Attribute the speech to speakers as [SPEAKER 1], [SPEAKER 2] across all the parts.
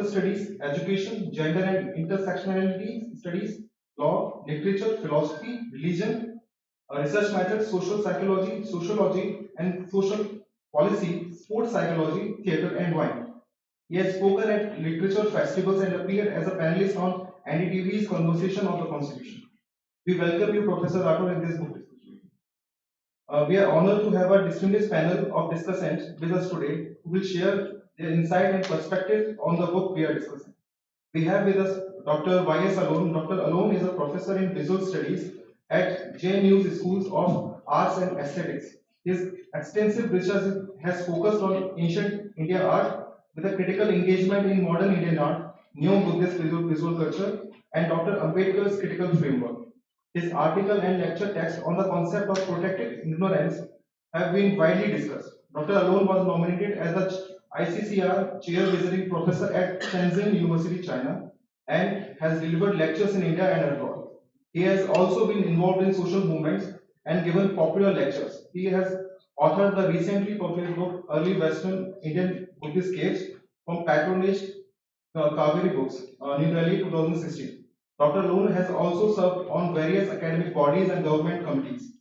[SPEAKER 1] studies, education, gender and intersectionality studies, law, literature, philosophy, religion, research methods, social psychology, sociology, and social policy, sports psychology, theatre, and wine. He has spoken at literature festivals and appeared as a panelist on NDTV's Conversation on the Constitution. We welcome you, Professor Rathore, in this book discussion. We are honored to have a distinguished panel of discussants with us today who will share their insight and perspective on the book we are discussing. We have with us Dr. Y.S. Alone. Dr. Alone is a professor in visual studies at JNU's Schools of Arts and Aesthetics. His extensive research has focused on ancient Indian art with a critical engagement in modern Indian art, neo-Buddhist visual culture, and Dr. Ambedkar's critical framework. His article and lecture text on the concept of protected ignorance have been widely discussed. Dr. Alone was nominated as the ICCR Chair Visiting Professor at Shenzhen University, China, and has delivered lectures in India and abroad. He has also been involved in social movements and given popular lectures. He has authored the recently published book Early Western Indian Buddhist Caves from Patronage Kaveri Books, New Delhi 2016. Dr. Loon has also served on various academic bodies and government committees.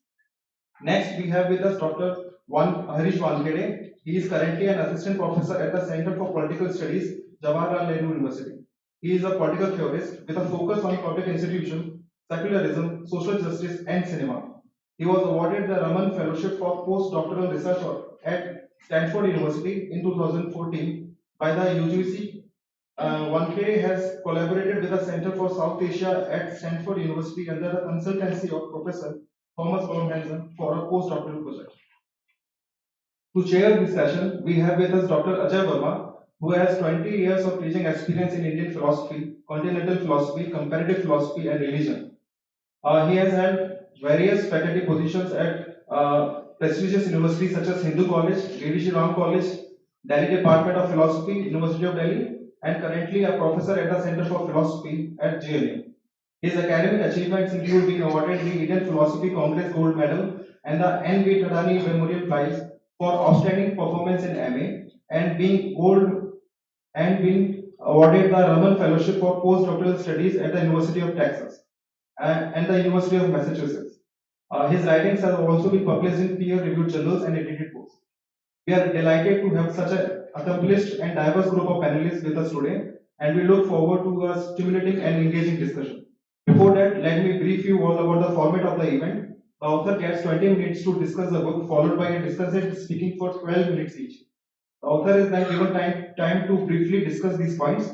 [SPEAKER 1] Next, we have with us Dr. Harish Wankhede. He is currently an assistant professor at the Center for Political Studies, Jawaharlal Nehru University. He is a political theorist with a focus on public institutions, secularism, social justice, and cinema. He was awarded the Raman Fellowship for Postdoctoral Research at Stanford University in 2014 by the UGC. Wankhede has collaborated with the Center for South Asia at Stanford University under the consultancy of Professor Thomas Hansen for a postdoctoral project. To chair this session, we have with us Dr. Ajay Verma, who has 20 years of teaching experience in Indian philosophy, continental philosophy, comparative philosophy, and religion. He has held various faculty positions at prestigious universities such as Hindu College, D.D. Ram College, Delhi Department of Philosophy, University of Delhi, and currently a professor at the Center for Philosophy at JNU. His academic achievements include being awarded the Indian Philosophy Congress Gold Medal and the N.V. Thadani Memorial Prize for outstanding performance in MA, and being awarded the Raman Fellowship for Postdoctoral Studies at the University of Texas and the University of Massachusetts. His writings have also been published in peer-reviewed journals and edited books. We are delighted to have such an accomplished and diverse group of panelists with us today, and we look forward to a stimulating and engaging discussion. Before that, let me brief you all about the format of the event. The author gets 20 minutes to discuss the book, followed by a discussant speaking for 12 minutes each. The author is then given time to briefly discuss these points.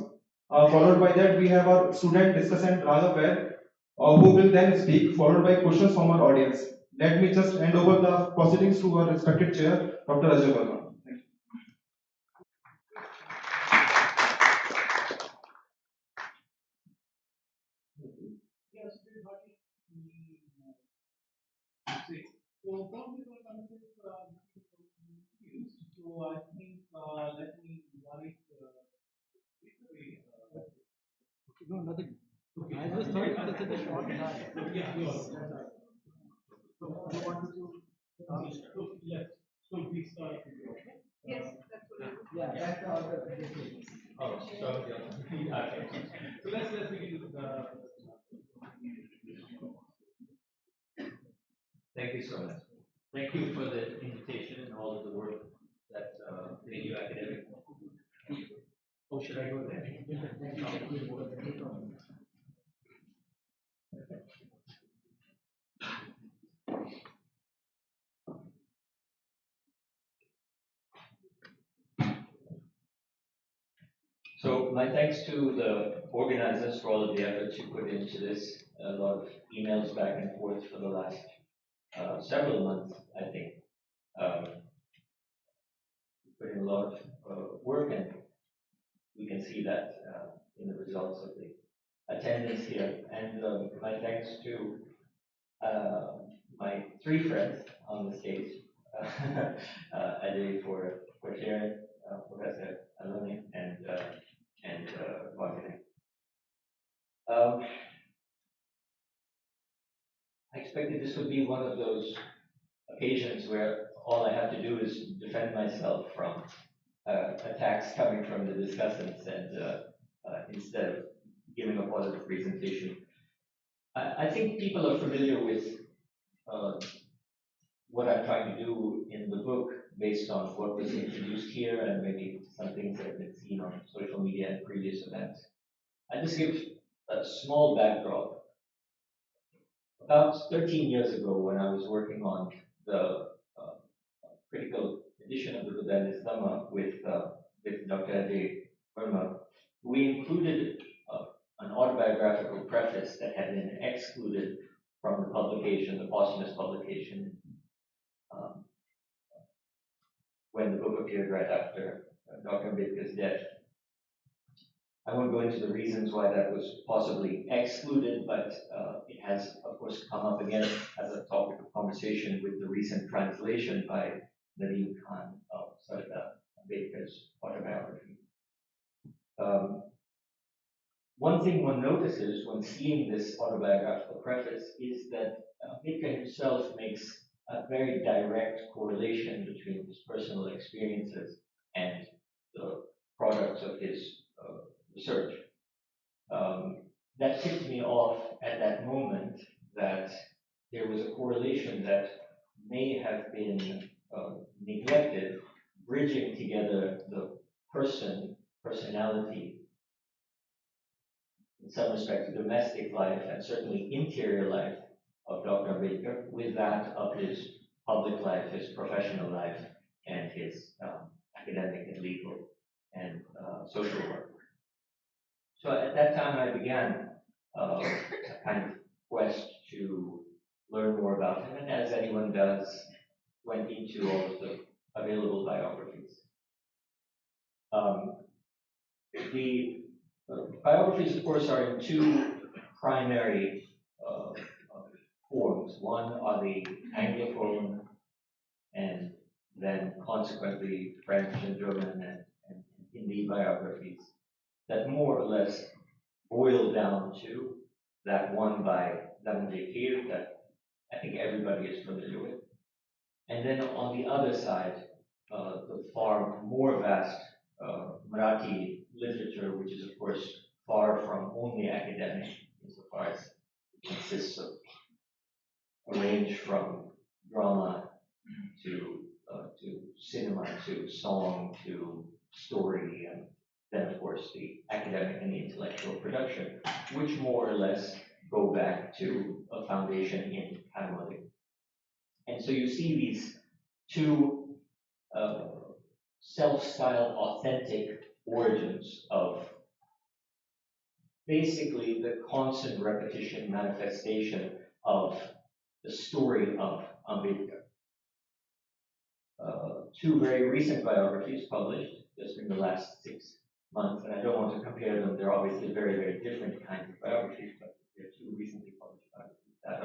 [SPEAKER 1] Followed by that, we have our student discussant Raghav Vaid, who will then speak, followed by questions from our audience. Let me just hand over the proceedings to our respected chair, Dr. Ajay Verma. Thank you.
[SPEAKER 2] So probably what I'm confused. So I think let me invite
[SPEAKER 3] No, nothing. I just thought it was such a short time.
[SPEAKER 2] yeah, so you wanted to yes. So we start.
[SPEAKER 4] Yes, that's what I
[SPEAKER 3] Yeah, that's the order.
[SPEAKER 2] Oh, so yeah. Okay. So let's begin with the.
[SPEAKER 5] Thank you so much. Thank you for the invitation and all of the work that the new academic. Oh, should I go there? So my thanks to the organizers for all of the efforts you put into this. A lot of emails back and forth for the last several months, I think. Put in a lot of work, and we can see that in the results of the attendance here. And my thanks to my three friends on the stage, Ajay for sharing, Professor Alone, and Wagner. I expected this would be one of those occasions where all I have to do is defend myself from attacks coming from the discussants, and instead of giving a positive presentation. I think people are familiar with uh, what I'm trying to do in the book based on what was introduced here and maybe some things that have been seen on social media and previous events. I just give a small backdrop. About 13 years ago, when I was working on the critical edition of the Buddhist Dhamma with Dr. Bhimrao, we included an autobiographical preface that had been excluded from the publication, the posthumous publication, um, when the book appeared right after Dr. Ambedkar's death. I won't go into the reasons why that was possibly excluded, but it has, of course, come up again as a topic of conversation with the recent translation by Nadeem Khan of Sardar Ambedkar's autobiography. One thing one notices when seeing this autobiographical preface is that Ambedkar himself makes a very direct correlation between his personal experiences and the products of his research. That tipped me off at that moment that there was a correlation that may have been neglected, bridging together the personality, in some respects, domestic life and certainly interior life of Dr. Ambedkar with that of his public life, his professional life, and his academic and legal and social work. So at that time, I began a kind of quest to learn more about him, and as anyone does, went into all of the available biographies. The biographies, of course, are in two primary forms. One are the Anglophone and then consequently French and German and Hindi biographies that more or less boil down to that one by Ramji that I think everybody is familiar with. And then on the other side, the far more vast Marathi literature, which is of course far from only academic, insofar as it consists of a range from drama to cinema to song to story, and then of course the academic and the intellectual production, which more or less go back to a foundation in Karamodik. And so you see these two self-styled authentic origins of basically the constant repetition manifestation of the story of Ambedkar. Two very recent biographies published just in the last 6 months, and I don't want to compare them. They're obviously very, very different kinds of biographies, but they're two recently published biographies. That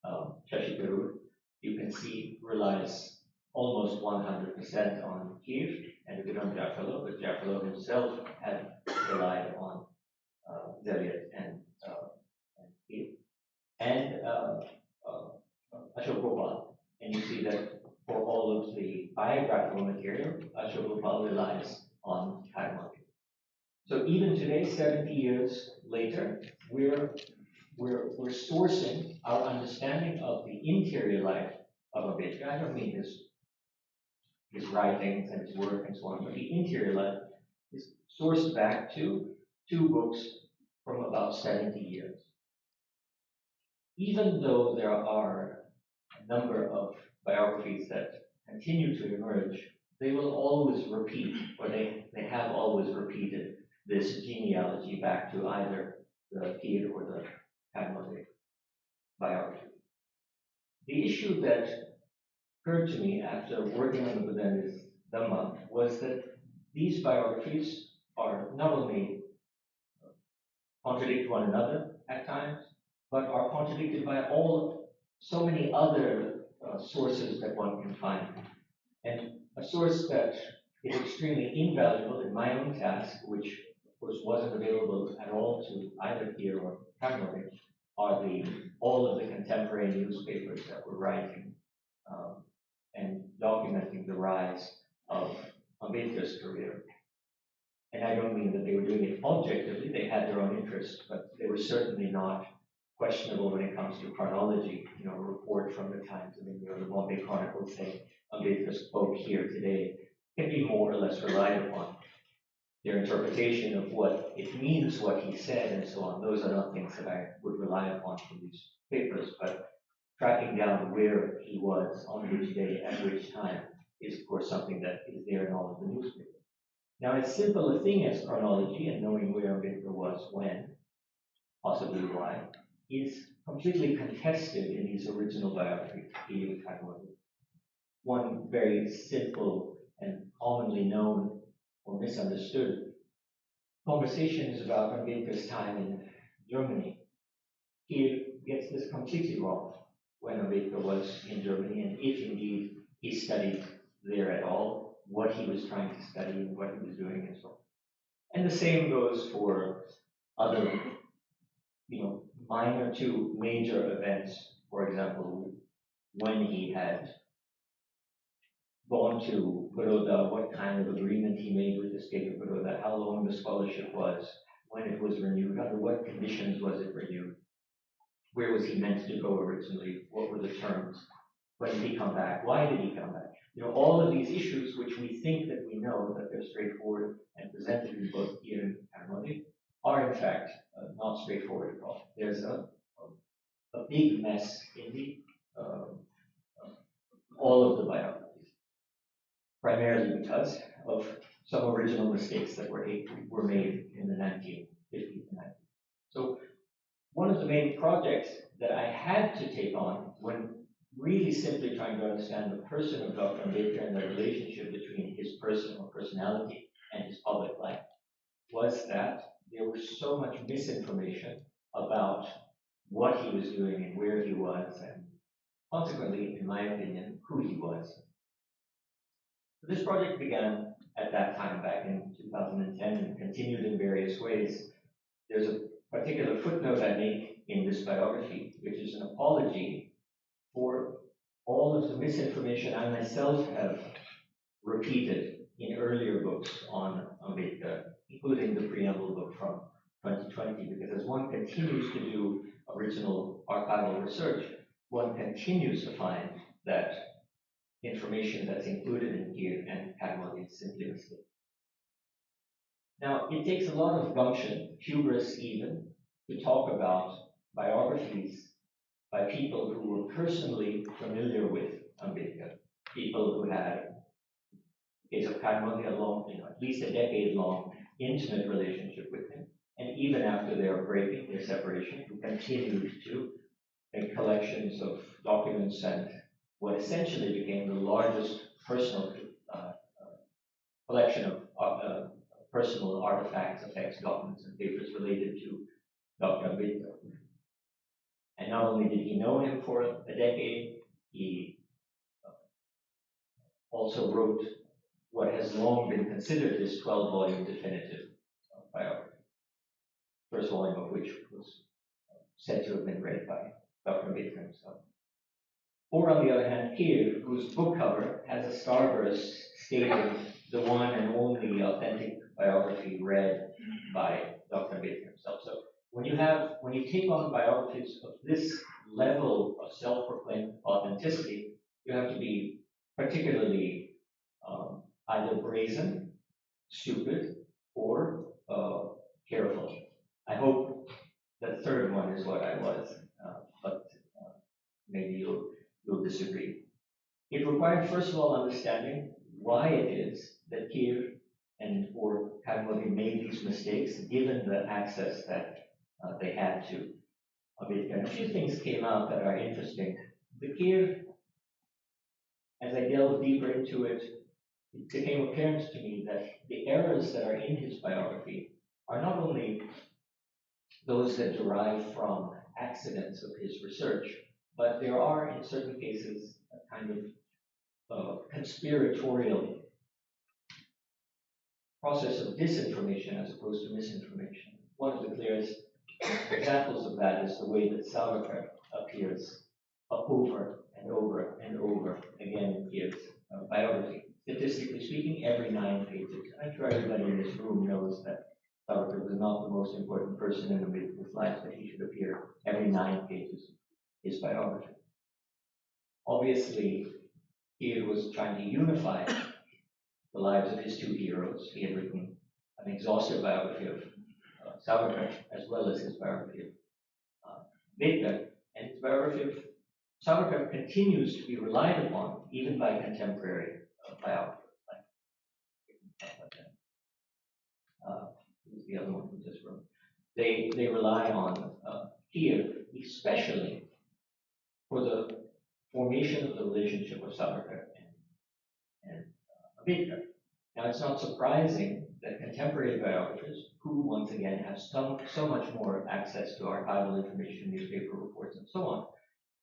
[SPEAKER 5] of Shashi Tharoor, you can see, relies almost 100% on Kiev and Vikram Jaffalo, but Jaffalo himself had relied on Zeliot and Kiev. And Ashok Gopal. And you see that for all of the biographical material, Ashok Gopal relies on Karamodik. So even today, 70 years later, we're sourcing our understanding of the interior life of Ambedkar. I don't mean his writings and his work and so on, but the interior life is sourced back to two books from about 70 years. Even though there are a number of biographies that continue to emerge, they will always repeat, or they have always repeated this genealogy back to either the Kir or the Karamodik biography. The issue that occurred to me after working on the Buddhist Dhamma was that these biographies are not only contradict one another at times, but are contradicted by so many other sources that one can find. And a source that is extremely invaluable in my own task, which of course wasn't available at all to either Kir or Karamodik, are all of the contemporary newspapers that were writing and documenting the rise of Ambedkar's career. And I don't mean that they were doing it objectively, they had their own interests, but they were certainly not questionable when it comes to chronology. You know, a report from the Times of India or the Bombay Chronicle saying Ambedkar spoke here today can be more or less relied upon. Their interpretation of what it means, what he said, and so on, those are not things that I would rely upon from these papers, but tracking down where he was on which day at which time is, of course, something that is there in all of the newspapers. Now, as simple a thing as chronology and knowing where Ambedkar was when, possibly why, is completely contested in these original biographies. One very simple and commonly known or misunderstood conversation is about Ambedkar's time in Germany. He gets this completely wrong when Ambedkar was in Germany, and if indeed he studied there at all, what he was trying to study and what he was doing and so on. And the same goes for other, minor to major events. For example, when he had gone to Baroda, what kind of agreement he made with the state of Baroda, how long the scholarship was, when it was renewed, under what conditions was it renewed, where was he meant to go originally, what were the terms, when did he come back, why did he come back? All of these issues which we think that we know, that they're straightforward and presented in both here and Harmony, are in fact not straightforward at all. There's a big mess in the all of the biographies, primarily because of some original mistakes that were made in the 1950s and 90s. So one of the main projects that I had to take on when really simply trying to understand the person of Dr. Ambedkar and the relationship between his personal personality and his public life was that there was so much misinformation about what he was doing and where he was, and consequently, in my opinion, who he was. This project began at that time, back in 2010, and continued in various ways. There's a particular footnote I make in this biography, which is an apology for all of the misinformation I myself have repeated in earlier books on Ambedkar, including the preamble book from 2020, because as one continues to do original archival research, one continues to find that information that's included in here and catalog is simply a mistake. Now, it takes a lot of gumption, hubris even, to talk about biographies by people who were personally familiar with Ambedkar, people who had, in the case of Karmali, a long, at least a decade-long intimate relationship with him, and even after their breaking, their separation, who continued to make collections of documents and what essentially became the largest personal collection of personal artifacts, effects, documents, and papers related to Dr. Ambedkar. And not only did he know him for a decade, he also wrote what has long been considered his 12-volume definitive biography, first volume of which was said to have been read by Dr. Ambedkar himself. Or on the other hand, Keir, whose book cover has a starburst stating the one and only authentic biography read by Dr. Ambedkar himself. So when you take on biographies of this level of self-proclaimed authenticity, you have to be particularly either brazen, stupid, or careful. I hope the third one is what I was, but maybe you'll disagree. It required, first of all, understanding why it is that Keir and or Kadmodi made these mistakes, given the access that they had to Ambedkar. And a few things came out that are interesting. The Keir, as I delved deeper into it, it became apparent to me that the errors that are in his biography are not only those that derive from accidents of his research, but there are, in certain cases, a kind of conspiratorial process of disinformation as opposed to misinformation. One of the clearest examples of that is the way that Salvakar appears over and over and over again in Keir's biography. statistically speaking, every 9 pages. I'm sure everybody in this room knows that Savarkar was not the most important person in Ambedkar's life, that he should appear every 9 pages, his biography. Obviously, he was trying to unify the lives of his two heroes. He had written an exhaustive biography of Savarkar, as well as his biography of Ambedkar, and his biography of Savarkar continues to be relied upon even by contemporary biographers. Who's the other one who just wrote? They rely on here, especially for the formation of the relationship of Savarkar and Ambedkar. Now, it's not surprising that contemporary biographers, who once again have so much more access to archival information, newspaper reports, and so on,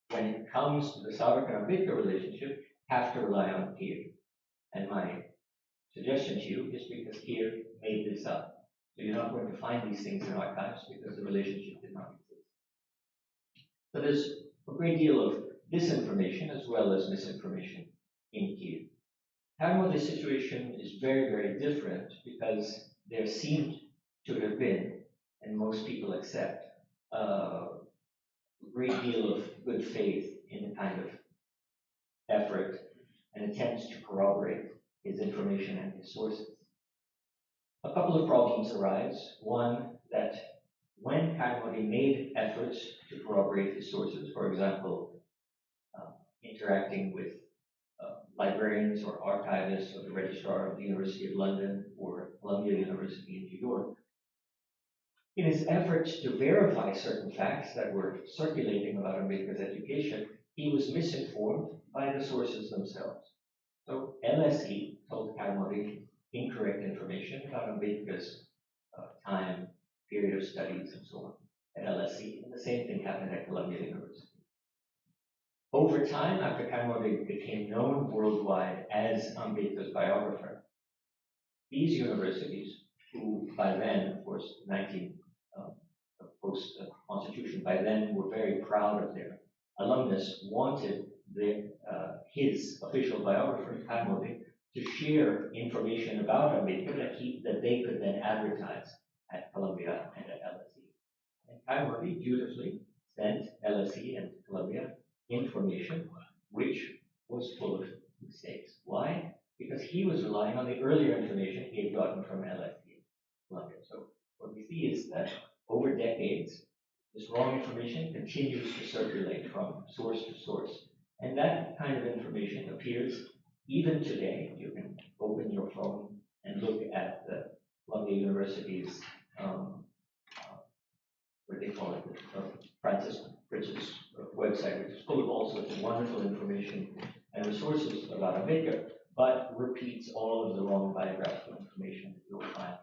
[SPEAKER 5] when it comes to the Savarkar-Ambedkar relationship, have to rely on Keir. And my suggestion to you is because Keir made this up. So you're not going to find these things in archives because the relationship did not exist. So there's a great deal of disinformation as well as misinformation in Keir. Karmodi's situation is very, very different because there seemed to have been, and most people accept, a great deal of good faith in the kind of effort and attempts to corroborate his information and his sources. A couple of problems arise. One, that when Karmodi made efforts to corroborate his sources, for example, interacting with librarians or archivists or the registrar of the University of London or Columbia University in New York, in his efforts to verify certain facts that were circulating about Ambedkar's education, he was misinformed by the sources themselves. So LSE told Karmodi incorrect information about Ambedkar's time, period of studies, and so on at LSE, and the same thing happened at Columbia University. Over time, after Karmodi became known worldwide as Ambedkar's biographer, these universities, who by then, of course, post-Constitution, by then were very proud of their alumnus, wanted his official biographer, Karmodi, to share information about Ambedkar that they could then advertise at Columbia and at LSE. And Karmodi dutifully sent LSE and Columbia information which was full of mistakes. Why? Because he was relying on the earlier information he had gotten from LSE and Columbia. So what we see is that over decades, this wrong information continues to circulate from source to source. And that kind of information appears even today. You can open your phone and look at the Columbia University's, what they call it, Francis Pritchard's website, which is full of all sorts of wonderful information and resources about Ambedkar, but repeats all of the wrong biographical information that you'll find.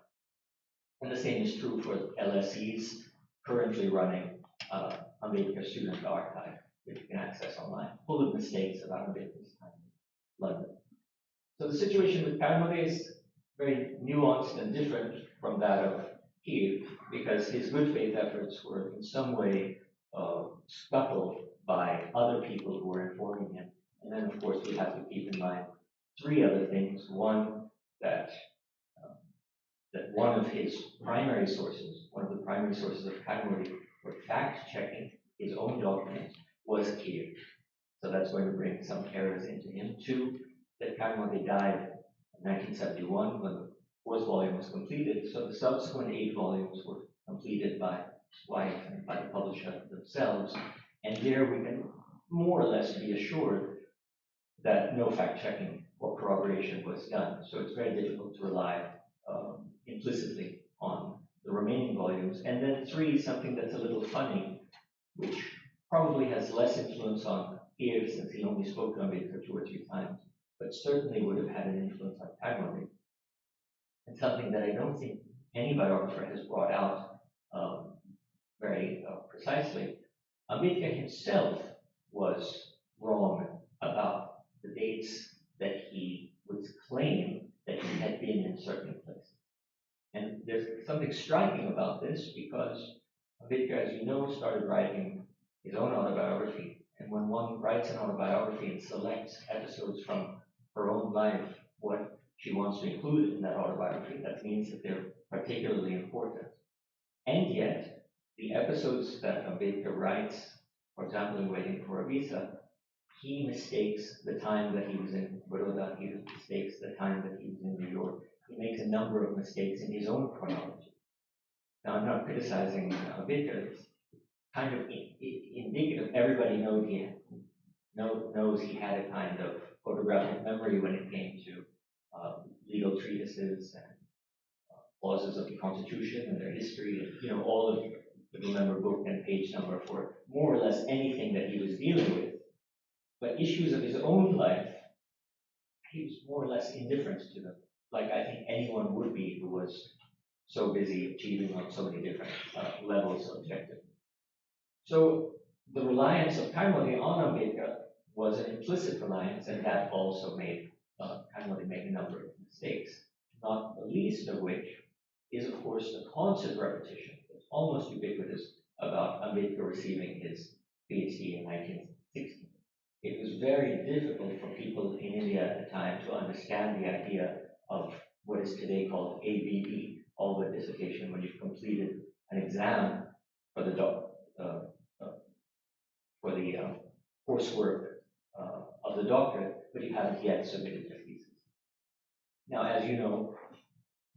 [SPEAKER 5] And the same is true for LSE's currently running Ambedkar Student Archive, which you can access online, full of mistakes about Ambedkar's time in London. So the situation with Karmodi is very nuanced and different from that of Keir, because his good faith efforts were in some way scuttled by other people who were informing him. And then, of course, we have to keep in mind 3 other things. One, that one of his primary sources, one of the primary sources of Karmodi for fact-checking his own documents was Keir. So that's going to bring some errors into him. 2, that Karmodi died in 1971 when the 4th volume was completed. So the subsequent 8 volumes were completed by his wife and by the publisher themselves. And there we can more or less be assured that no fact-checking or corroboration was done. So it's very difficult to rely implicitly on the remaining volumes. And then 3, something that's a little funny, which probably has less influence on Keir since he only spoke to Ambedkar 2 or 3 times, but certainly would have had an influence on Karmodi. And something that I don't think any biographer has brought out very precisely. Ambedkar himself was wrong about the dates that he would claim that he had been in certain places. And there's something striking about this because Ambedkar, as you know, started writing his own autobiography. And when one writes an autobiography and selects episodes from her own life, what she wants to include in that autobiography. That means that they're particularly important. And yet, the episodes that Ambedkar writes, for example, in Waiting for a Visa, he mistakes the time that he was in Baroda, he mistakes the time that he was in New York. He makes a number of mistakes in his own chronology. Now, I'm not criticizing Ambedkar. It's kind of indicative. Everybody knows he had a kind of photographic memory when it came to legal treatises and clauses of the Constitution and their history, and all of the remember book and page number for more or less anything that he was dealing with. But issues of his own life, he was more or less indifferent to them, like I think anyone would be who was so busy achieving on so many different levels of objective. So the reliance of Kaimodi on Ambedkar was an implicit reliance, and that also made Kaimodi make a number of mistakes, not the least of which is, of course, the constant repetition. It's almost ubiquitous about Ambedkar receiving his PhD in 1960. It was very difficult for people in India at the time to understand the idea of what is today called ABD, All-But Dissertation, when you've completed an exam for the coursework of the doctorate, but you haven't yet submitted your thesis. Now, as you know,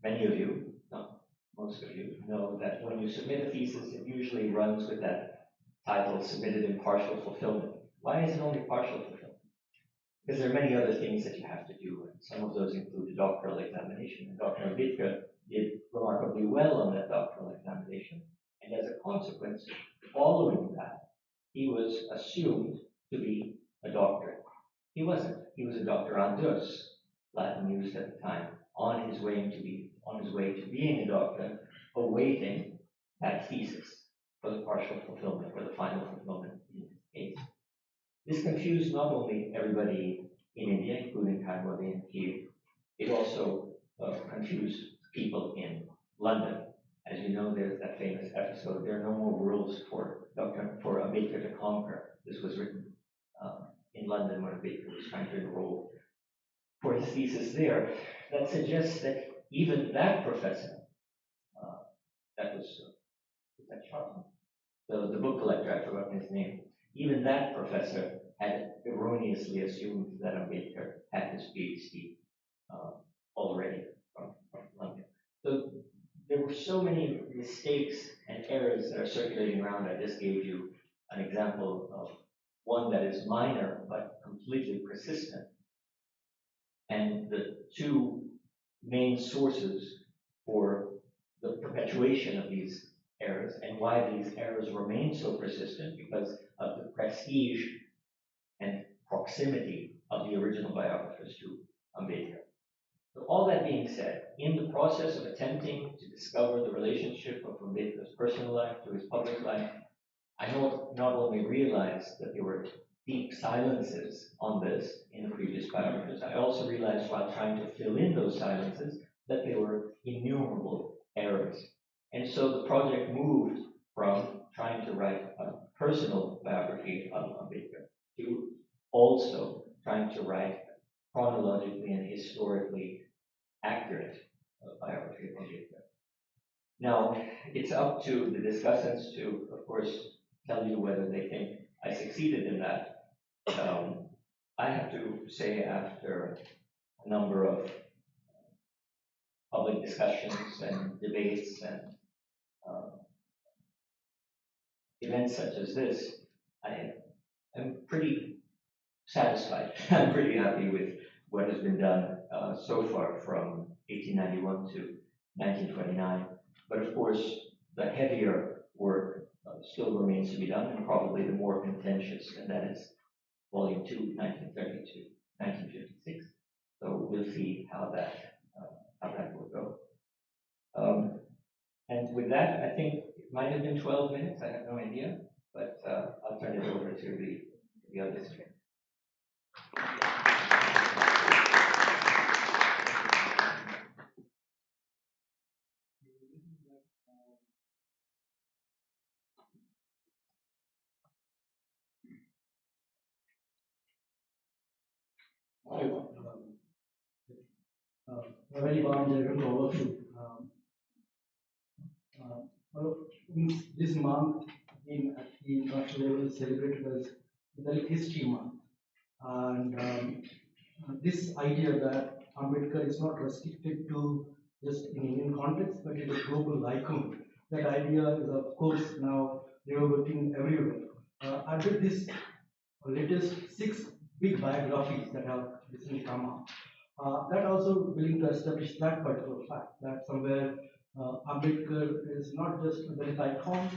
[SPEAKER 5] many of you, not most of you, know that when you submit a thesis, it usually runs with that title, submitted in partial fulfillment. Why is it only partial fulfillment? Because there are many other things that you have to do, and some of those include the doctoral examination. And Dr. Ambedkar did remarkably well on that doctoral examination, and as a consequence, following that, he was assumed to be a doctor. He wasn't. He was a doctorandus, Latin used at the time, on his way to being a doctor, awaiting that thesis for the partial fulfillment, or the final fulfillment in his case. This confused not only everybody in India, including Kaimodi and Kiev, it also confused people in London. As you know, there's that famous episode, there are no more worlds for Ambedkar to conquer. This was written in London when Ambedkar was trying to enroll for his thesis there. That suggests that even that professor, that Charlton, the book collector, I've forgotten his name, even that professor had erroneously assumed that Ambedkar had his PhD already from London. So there were so many mistakes and errors that are circulating around. I just gave you an example of one that is minor but completely persistent. And the two main sources for the perpetuation of these errors and why these errors remain so persistent because of the prestige and proximity of the original biographers to Ambedkar. So all that being said, in the process of attempting to discover the relationship of Ambedkar's personal life to his public life, I not only realized that there were deep silences on this in the previous biographers, I also realized while trying to fill in those silences that there were innumerable errors. And so the project moved from trying to write a personal biography of Ambedkar to also trying to write chronologically and historically accurate biography of Ambedkar. Now, it's up to the discussants to, of course, tell you whether they think I succeeded in that. I have to say, after a number of public discussions and debates and events such as this, I am pretty satisfied. I'm pretty happy with what has been done so far from 1891 to 1929. But of course, the heavier work still remains to be done, and probably the more contentious, and that is Volume 2, 1930 to 1956. So we'll see how that will go. And with that, I think it might have been 12 minutes. I have no idea, but I'll turn it over to the others here.
[SPEAKER 3] A very warm welcome to all of you. Well, this month at the international level is celebrated as the History Month. And this idea that Ambedkar is not restricted to just in Indian context, but it is a global icon. That idea is, of course, now reverberating everywhere. I did this latest 6 big biographies that have recently come out. That also willing to establish that particular fact that somewhere Ambedkar is not just a Dalit icon,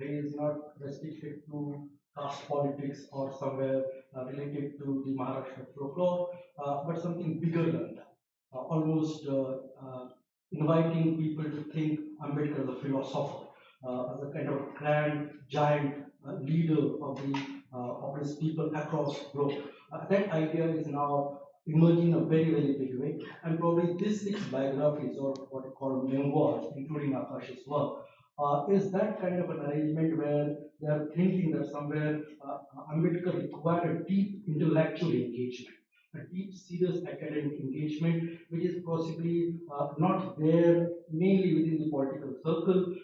[SPEAKER 3] he is not restricted to caste politics or somewhere related to the Maharashtra folklore, but something bigger than that. Almost inviting people to think Ambedkar as a philosopher, as a kind of grand, giant leader of the oppressed people across the globe. That idea is now emerging in a very, very big way. And probably these 6 biographies, or what we call memoirs, including Akash's work, is that kind of an arrangement where they are thinking that somewhere Ambedkar required a deep intellectual engagement, a deep, serious academic engagement, which is possibly not there mainly within the political circle,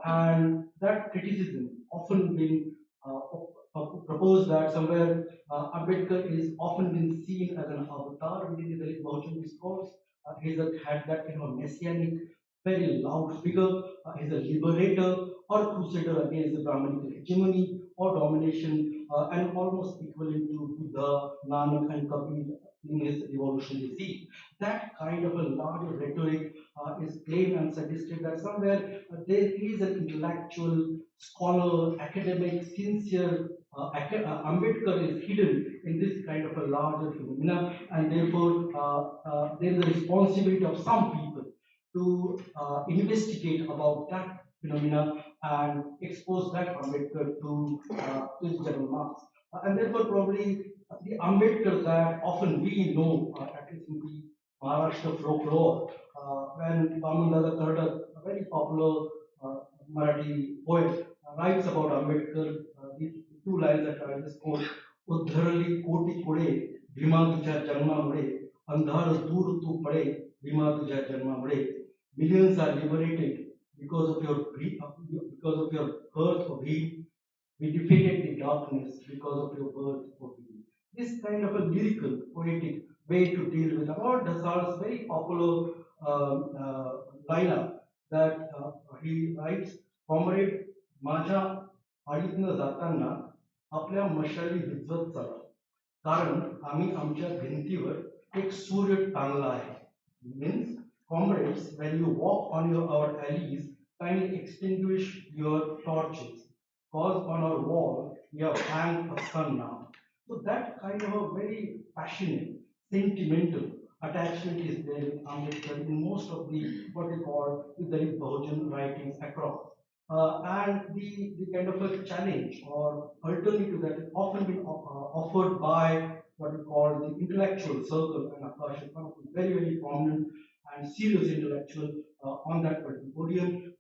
[SPEAKER 3] and that criticism often been proposed that somewhere Ambedkar is often been seen as an avatar within the Dalit Bahujan discourse. He's had that kind of messianic, very loud figure. He's a liberator or crusader against the Brahminical hegemony or domination, and almost equivalent to Buddha, Nanak, and Kabir in his revolutionary zeal. That kind of a larger rhetoric is claimed and suggested that somewhere there is an intellectual, scholar, academic, sincere Ambedkar is hidden in this kind of a larger phenomena, and therefore there is a responsibility of some people to investigate about that phenomena and expose that Ambedkar to his general mass. And therefore, probably the Ambedkar that often we know, at least in the Maharashtra folklore, when Vamandada Kardak, a very popular Marathi poet, writes about Ambedkar, these 2 lines that I just quote, उद्धरली कोटी कुडे भीमा तुझ्या जन्मामुळे अंधार दूर तू पडे भीमा तुझ्या जन्मामुळे millions are liberated because of your because of your birth of Bhim. We defeated the darkness because of your birth of Bhim. This kind of a lyrical, poetic way to deal with about Dasar's very popular lineup that he writes, comrade माझ्या आळीतनं जाताना आपल्या मशाली विझवत चला कारण आम्ही आमच्या भिंतीवर एक सूर्य टांगला आहे. Means, comrades, when you walk on our alleys, kindly extinguish your torches, cause on our wall we have hanged a sun now. So that kind of a very passionate, sentimental attachment is there in Ambedkar in most of the what we call the Dalit Bahujan writings across. And the kind of a challenge or alternative that is often been offered by what we call the intellectual circle, and Akash is one of the very, very prominent and serious intellectual on that particular podium,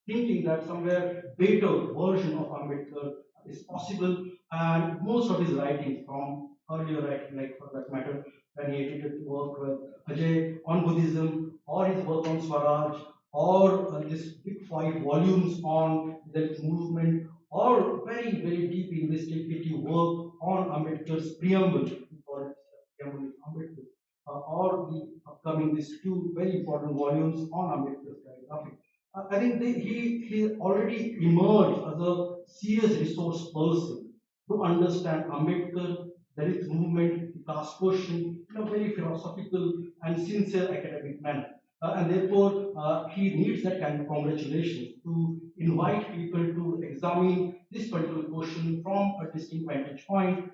[SPEAKER 3] thinking that somewhere better version of Ambedkar is possible, and most of his writings from earlier writing, like for that matter, when he edited work with Ajay on Buddhism, or his work on Swaraj, or this big 5 volumes on the movement, or very, very deep investigative work on Ambedkar's preamble, we call it preamble of Ambedkar, or the upcoming these 2 very important volumes on Ambedkar's biography. I think he already emerged as a serious resource person to understand Ambedkar, Dalit movement, the caste question in a very philosophical and sincere academic manner. And therefore, he needs that kind of congratulations to invite people to examine this particular question from a distinct vantage point,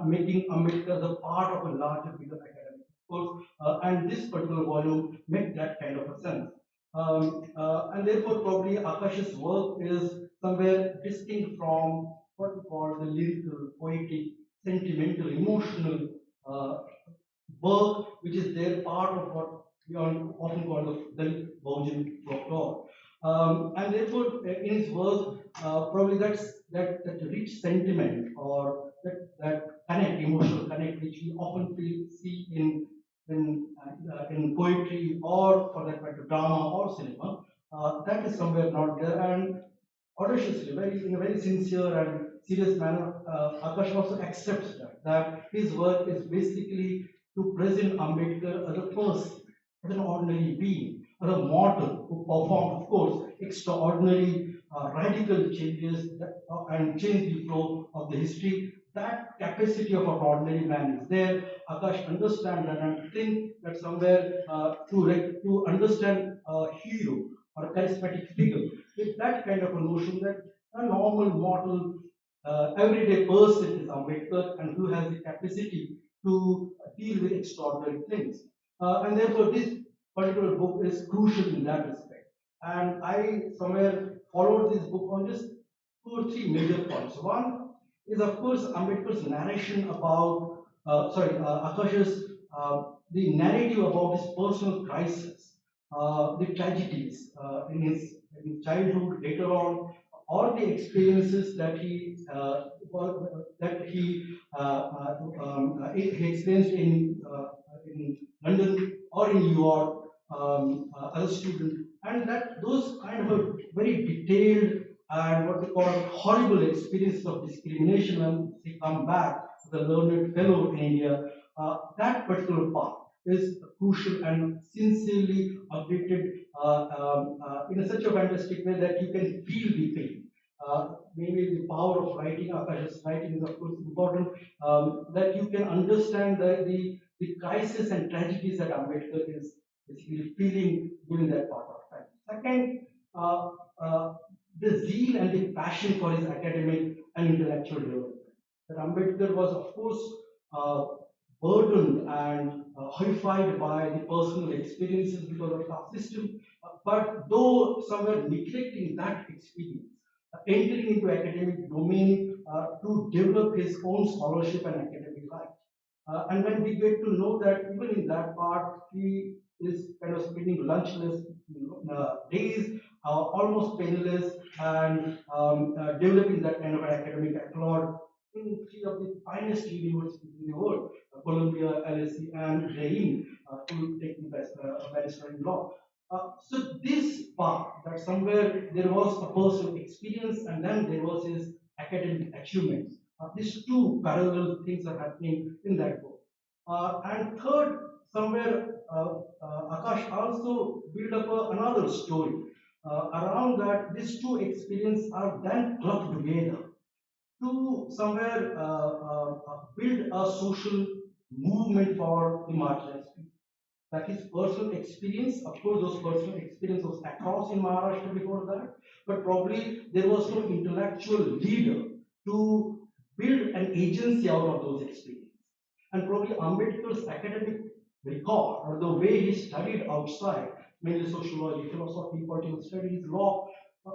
[SPEAKER 3] making Ambedkar the part of a larger, bigger academic course. And this particular volume makes that kind of a sense. And therefore, probably Akash's work is somewhere distinct from what we call the lyrical, poetic, sentimental, emotional work, which is their part of what we often call the Dalit Bahujan folklore. And therefore, in his work, probably that rich sentiment or that connect, emotional connect, which we often see in in poetry or for that matter drama or cinema, that is somewhere not there. And audaciously, in a very sincere and serious manner, Akash also accepts that his work is basically to present Ambedkar as a person, as an ordinary being, as a mortal who performed, of course, extraordinary radical changes and changed the flow of the history. That capacity of an ordinary man is there. Akash understands that and think that somewhere to understand a hero or a charismatic figure with that kind of a notion that a normal, mortal, everyday person is Ambedkar and who has the capacity to deal with extraordinary things. And therefore, this particular book is crucial in that respect. And I somewhere followed this book on just two or three major points. One is, of course, Ambedkar's narration about, Akash's, the narrative about his personal crisis, the tragedies in his childhood, later on, all the experiences he experienced in London or in New York as a student, and that those kind of a very detailed and what we call horrible experiences of discrimination when he come back as a learned fellow in India, that particular part is crucial and sincerely updated in such a fantastic way that you can feel the pain. Maybe the power of writing, Akash's writing is of course important, that you can understand the crisis and tragedies that Ambedkar is basically feeling during that part of time. Second, the zeal and the passion for his academic and intellectual development. That Ambedkar was, of course, burdened and horrified by the personal experiences because of the system, but though somewhere neglecting that experience, entering into academic domain to develop his own scholarship and academic life. And when we get to know that even in that part, he is kind of spending lunchless days, almost penniless, and developing that kind of an academic accolade in three of the finest universities in the world, Columbia, LSE, and JNU, to take the bachelor in law. So this part, that somewhere there was a personal experience and then there was his academic achievements. These two parallel things are happening in that book. And third, somewhere Akash also built up another story around that. These two experiences are then clubbed together to somewhere build a social movement for the marginalized people. That his personal experience, of course, those personal experience was across in Maharashtra before that, but probably there was no intellectual leader to build an agency out of those experiences. And probably Ambedkar's academic record or the way he studied outside, mainly sociology, philosophy, political studies, law,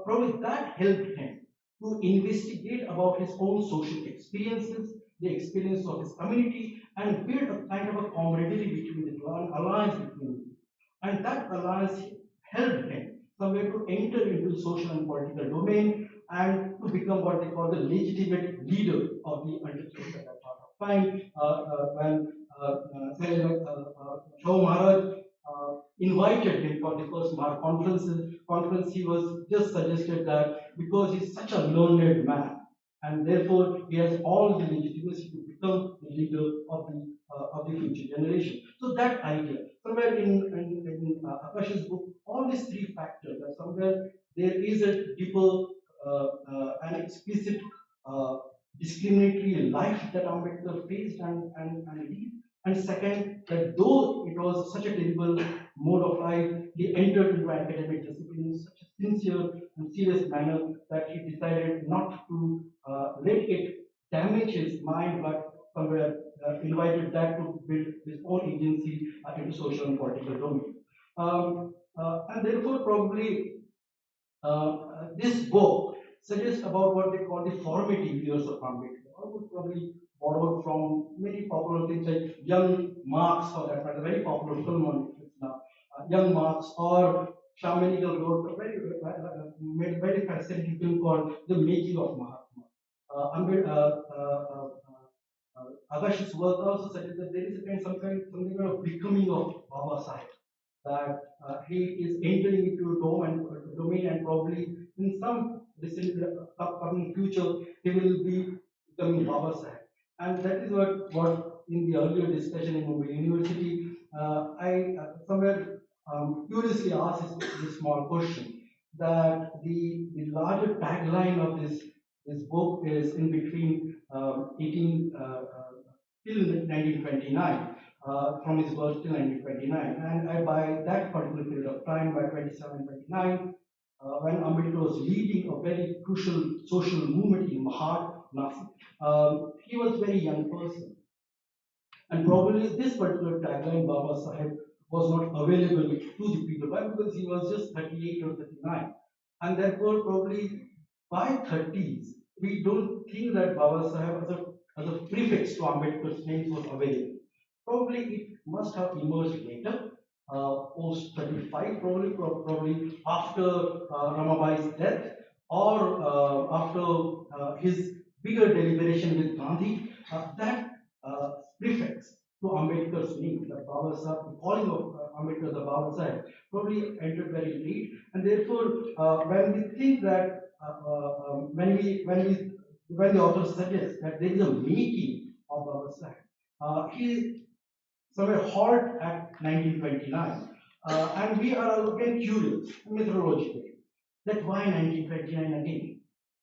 [SPEAKER 3] probably that helped him to investigate about his own social experiences, the experience of his community, and build a kind of a camaraderie between the alliance between them. And that alliance helped him somewhere to enter into the social and political domain and to become what they call the legitimate leader of the underground at that part of time. When Shah Maharaj invited him for the first conference, he was just suggested that because he's such a learned man, and therefore he has all the legitimacy to become the leader of the future generation. So that idea, somewhere in Akash's book, all these three factors, that somewhere there is a deeper and explicit discriminatory life that Ambedkar faced and lived. And second, that though it was such a terrible mode of life, he entered into academic discipline in such a sincere and serious manner that he decided not to let it damage his mind, but somewhere invited that to build his own agency into social and political domain. And therefore, probably this book suggests about what they call the formative years of Ambedkar. I would probably borrow from many popular things like Young Marx, for that matter, very popular film on Netflix now. Young Marx, or Shamanigal wrote a made a very fascinating film called The Making of Mahatma. Akash's work also suggests that there is a kind something kind of becoming of Babasaheb, that he is entering into a domain and probably in some recent upcoming future he will be becoming Babasaheb. And that is what in the earlier discussion in Mumbai University, I somewhere curiously asked this small question, that the larger tagline of this book is in between 18 till 1929, from his birth till 1929. And by that particular period of time, by 27, 29, when Ambedkar was leading a very crucial social movement in Mahad, Nasi, he was a very young person. And probably this particular tagline, Baba Saheb, was not available to the people. Why? Because he was just 38 or 39. And therefore, probably by 30s, we don't think that Baba Saheb as a prefix to Ambedkar's name was available. Probably it must have emerged later, post 35, probably after Ramabai's death, or after his bigger deliberation with Gandhi. That prefix to Ambedkar's name, the Baba Sahib, the calling of Ambedkar the Baba Sahib, probably entered very late, and therefore, when we think that when the author suggests that there is a making of Baba Sahib, he somewhere halt at 1929, and we are again curious methodologically that why 1929 again?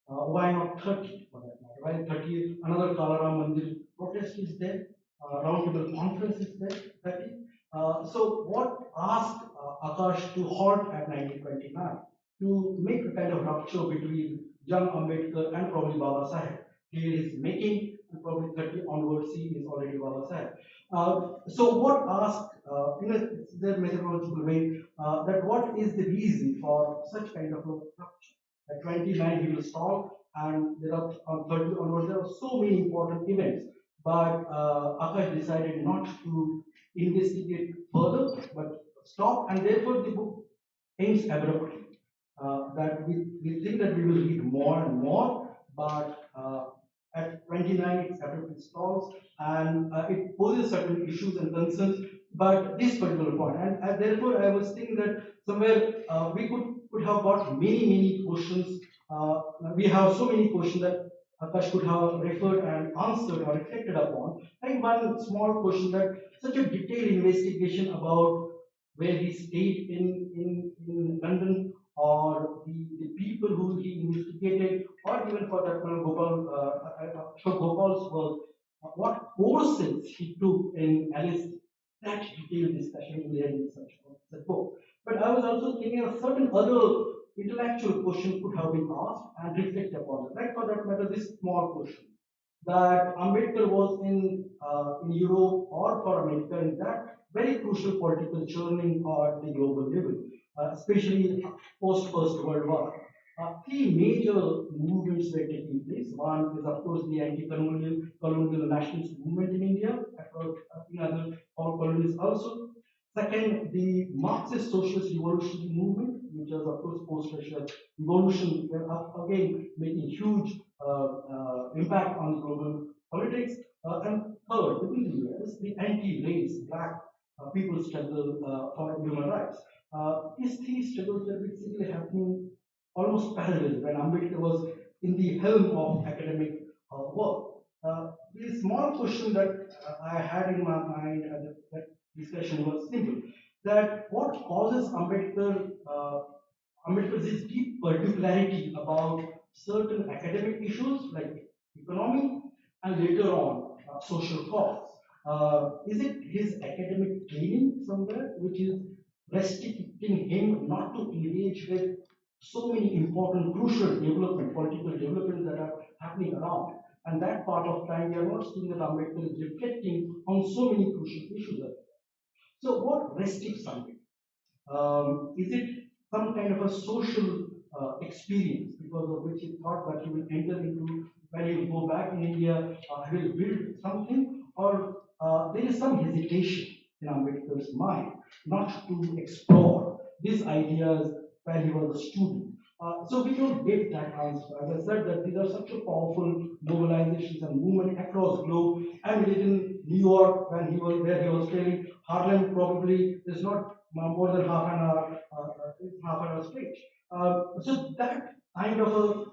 [SPEAKER 3] Why not 30 for that matter? Why 30? Another Kalaram Mandir protest is there, roundtable conference is there, 30. So what asked Akash to halt at 1929 to make a kind of rupture between young Ambedkar and probably Baba Saheb. He is making, and probably 30 onwards, he is already Baba Saheb. So what asked in a their methodological way, that what is the reason for such kind of a rupture? At 29 he will stall, and there are on 30 onwards there are so many important events, but Akash decided not to investigate further but stop, and therefore the book ends abruptly. That we think that we will read more and more, but at 29 it abruptly stalls, and it poses certain issues and concerns. But this particular point, and therefore I was thinking that somewhere we could have got many questions. We have so many questions that Akash could have referred and answered or reflected upon. Like one small question, that such a detailed investigation about where he stayed in London, or the people who he investigated, or even for that matter, Gopal's work, what courses he took in Alice, that detailed discussion in there in such book. But I was also thinking of certain other intellectual question could have been asked and reflect upon it. Like for that matter, this small question, that Ambedkar was in Europe or for America in that very crucial political churning at the global level, especially post First World War. Three major movements were taking place. One is, of course, the anti-colonial nationalist movement in India, across in other all colonies also. Second, the Marxist socialist revolutionary movement, which was, of course, post-Russia revolution, were again making huge impact on global politics. And third, within the US, the anti-race, black people struggle for human rights. These three struggles were basically happening almost parallel when Ambedkar was in the helm of academic work. The small question that I had in my mind at that discussion was simple: that what causes Ambedkar's this deep particularity about certain academic issues like economy, and later on social cause. Is it his academic training somewhere which is restricting him not to engage with so many important, crucial political developments that are happening around? And that part of time, we are not seeing that Ambedkar is reflecting on so many crucial issues. So, what restricts something? Is it some kind of a social experience because of which he thought that he will enter into, when he will go back in India, he will build something, or there is some hesitation in Ambedkar's mind not to explore these ideas when he was a student? So we don't get that answer. As I said, that these are such a powerful mobilizations and movement across globe. And in New York, when he was there, he was training. Harlem probably is not more than half an hour speech. So that kind of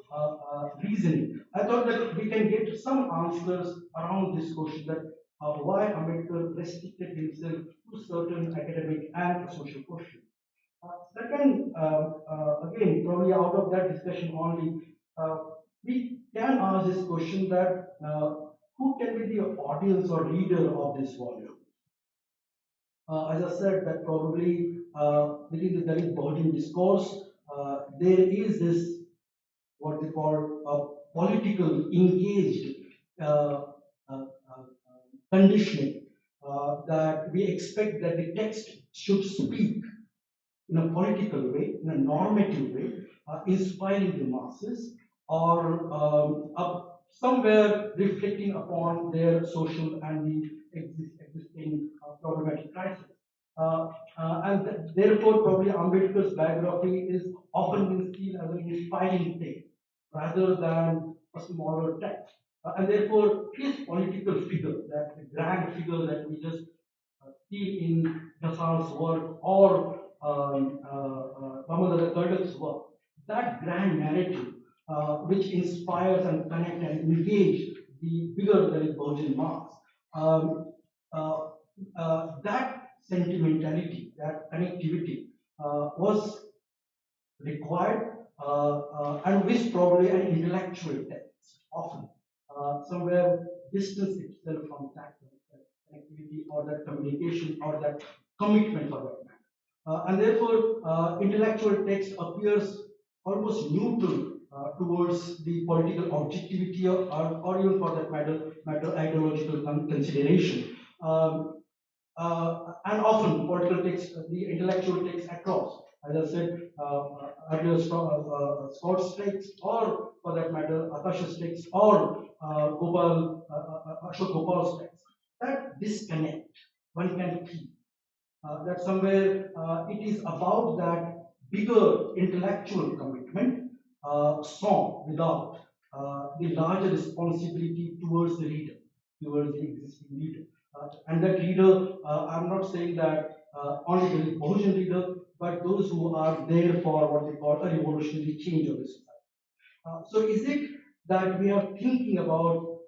[SPEAKER 3] reasoning, I thought that we can get some answers around this question that why Ambedkar restricted himself to certain academic and social questions. Second, again, probably out of that discussion only, uh, we can ask this question that who can be the audience or reader of this volume? As I said, that probably within the Dalit Bahujan discourse, there is this what they call a political engaged uh, conditioning that we expect that the text should speak in a political way, in a normative way, inspiring the masses, or somewhere reflecting upon their social and the existing problematic crisis. Therefore, probably Ambedkar's biography is often been seen as an inspiring tale rather than a smaller text. And therefore, his political figure, that the grand figure that we just see in Gasal's work or Damodar Kurdak's work, that grand narrative which inspires and connect and engage the bigger Dalit Bahujan mass, um, uh, that sentimentality, that connectivity was required and which probably an intellectual text often somewhere distance itself from that connectivity or that communication or that commitment for that matter. And therefore, intellectual text appears almost neutral towards the political objectivity or even for that matter ideological consideration. And often political text, the intellectual text across, as I said earlier, Scott's text, or for that matter, Akash's text, or Ashok Gopal's text. That disconnect one can feel that somewhere it is about that bigger intellectual commitment, song without the larger responsibility towards the reader, towards the existing reader. And that reader, I'm not saying that only the Bahujan reader, but those who are there for what they call a revolutionary change of the society. So is it that we are thinking about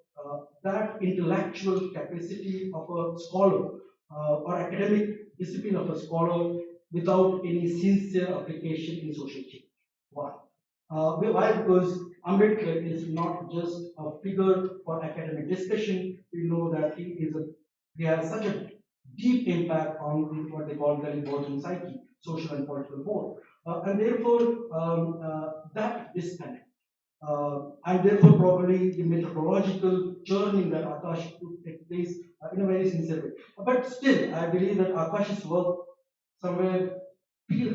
[SPEAKER 3] that intellectual capacity of a scholar or academic discipline of a scholar without any sincere application in social change? Why? Why? Because Ambedkar is not just a figure for academic discussion. We know that he has such a deep impact on what they call the Bahujan psyche, social and political both. And therefore, that disconnect and therefore probably the methodological churning that Akash could take place in a very sincere way. But still, I believe that Akash's work somewhere feel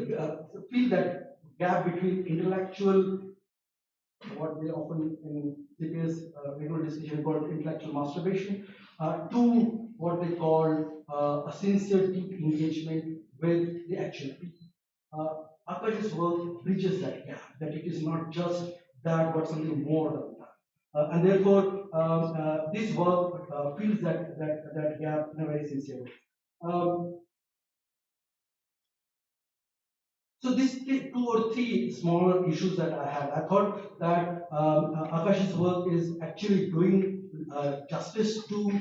[SPEAKER 3] that gap between intellectual, what they often in CPS regular discussion called intellectual masturbation, to what they call a sincere deep engagement with the actual people. Akash's work bridges that gap, that it is not just that, but something more than that. And therefore, this work fills that gap in a very sincere way. So these two or three smaller issues that I had, I thought that Akash's work is actually doing justice to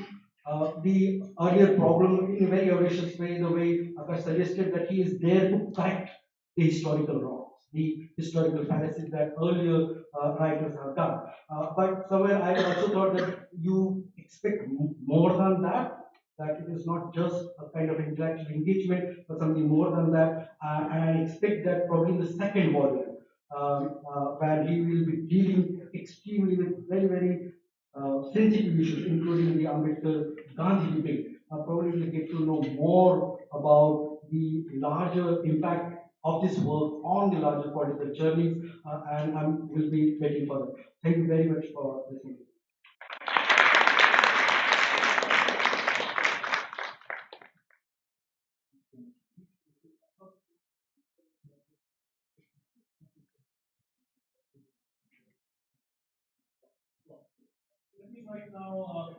[SPEAKER 3] the earlier problem in a very audacious way, the way Akash suggested that he is there to correct the historical wrongs, the historical fallacies that earlier writers have done. But somewhere I also thought that you expect more than that, that it is not just a kind of intellectual engagement, but something more than that. And I expect that probably in the second volume, where he will be dealing extremely with very, very sensitive issues, including the Ambedkar Gandhi debate. Probably we'll get to know more about the larger impact of this work on the larger political journeys, and I will be waiting for that. Thank you very much for listening.
[SPEAKER 2] speak right now,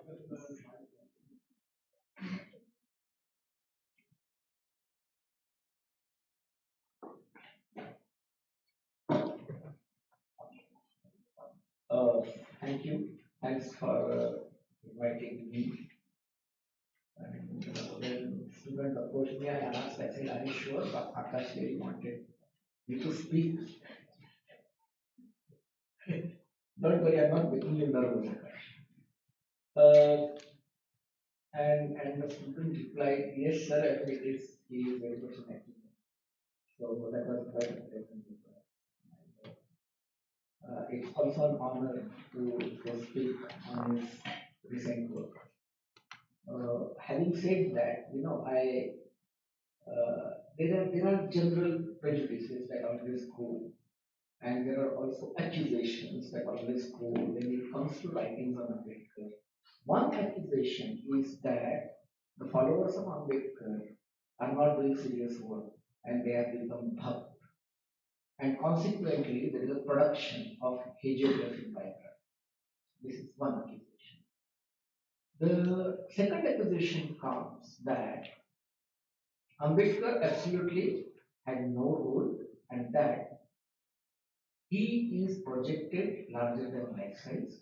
[SPEAKER 6] Uh, Thank you. Thanks for inviting me. And when student approached me, I asked, I said, are you sure? But Akash really wanted me to speak. Don't worry, I'm not making you nervous, Akash. And the student replied, yes, sir, I think he is very much an active. So that was quite a pleasant reply. It's also an honor to speak on his recent work. Having said that, there are general prejudices that always go, and there are also accusations that always go when it comes to writings on Ambedkar. One accusation is that the followers of Ambedkar are not doing serious work and they have become bhakt. And consequently, there is a production of hagiographic biography. This is one accusation. The second accusation comes that Ambedkar absolutely had no role and that he is projected larger than life size.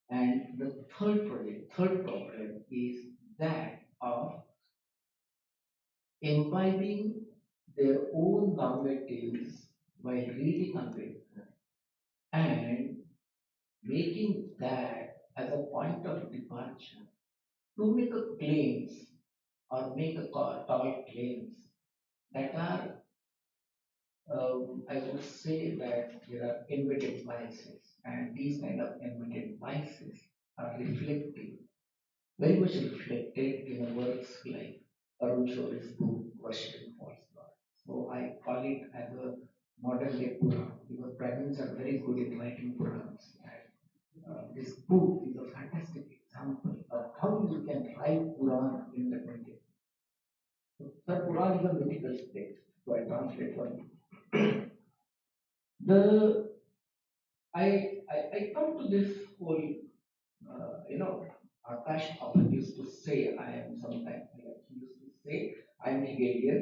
[SPEAKER 6] And the third problem is that of imbibing their own narratives while reading Ambedkar and making that as a point of departure to make a claims or make a tall claims that are, I would say that there are embedded biases, and these kind of embedded biases are very much reflected in works like Arun Shoury's book, Worshipping False God. So I call it as a modern day Puran because Brahmins are very good in writing Purans. And this book is a fantastic example of how you can write Puran in the 20th. The Quran is a mythical text, so I translate for you. The I come to this whole, Akash often used to say, I am sometimes, like he used to say, I'm Hegelian.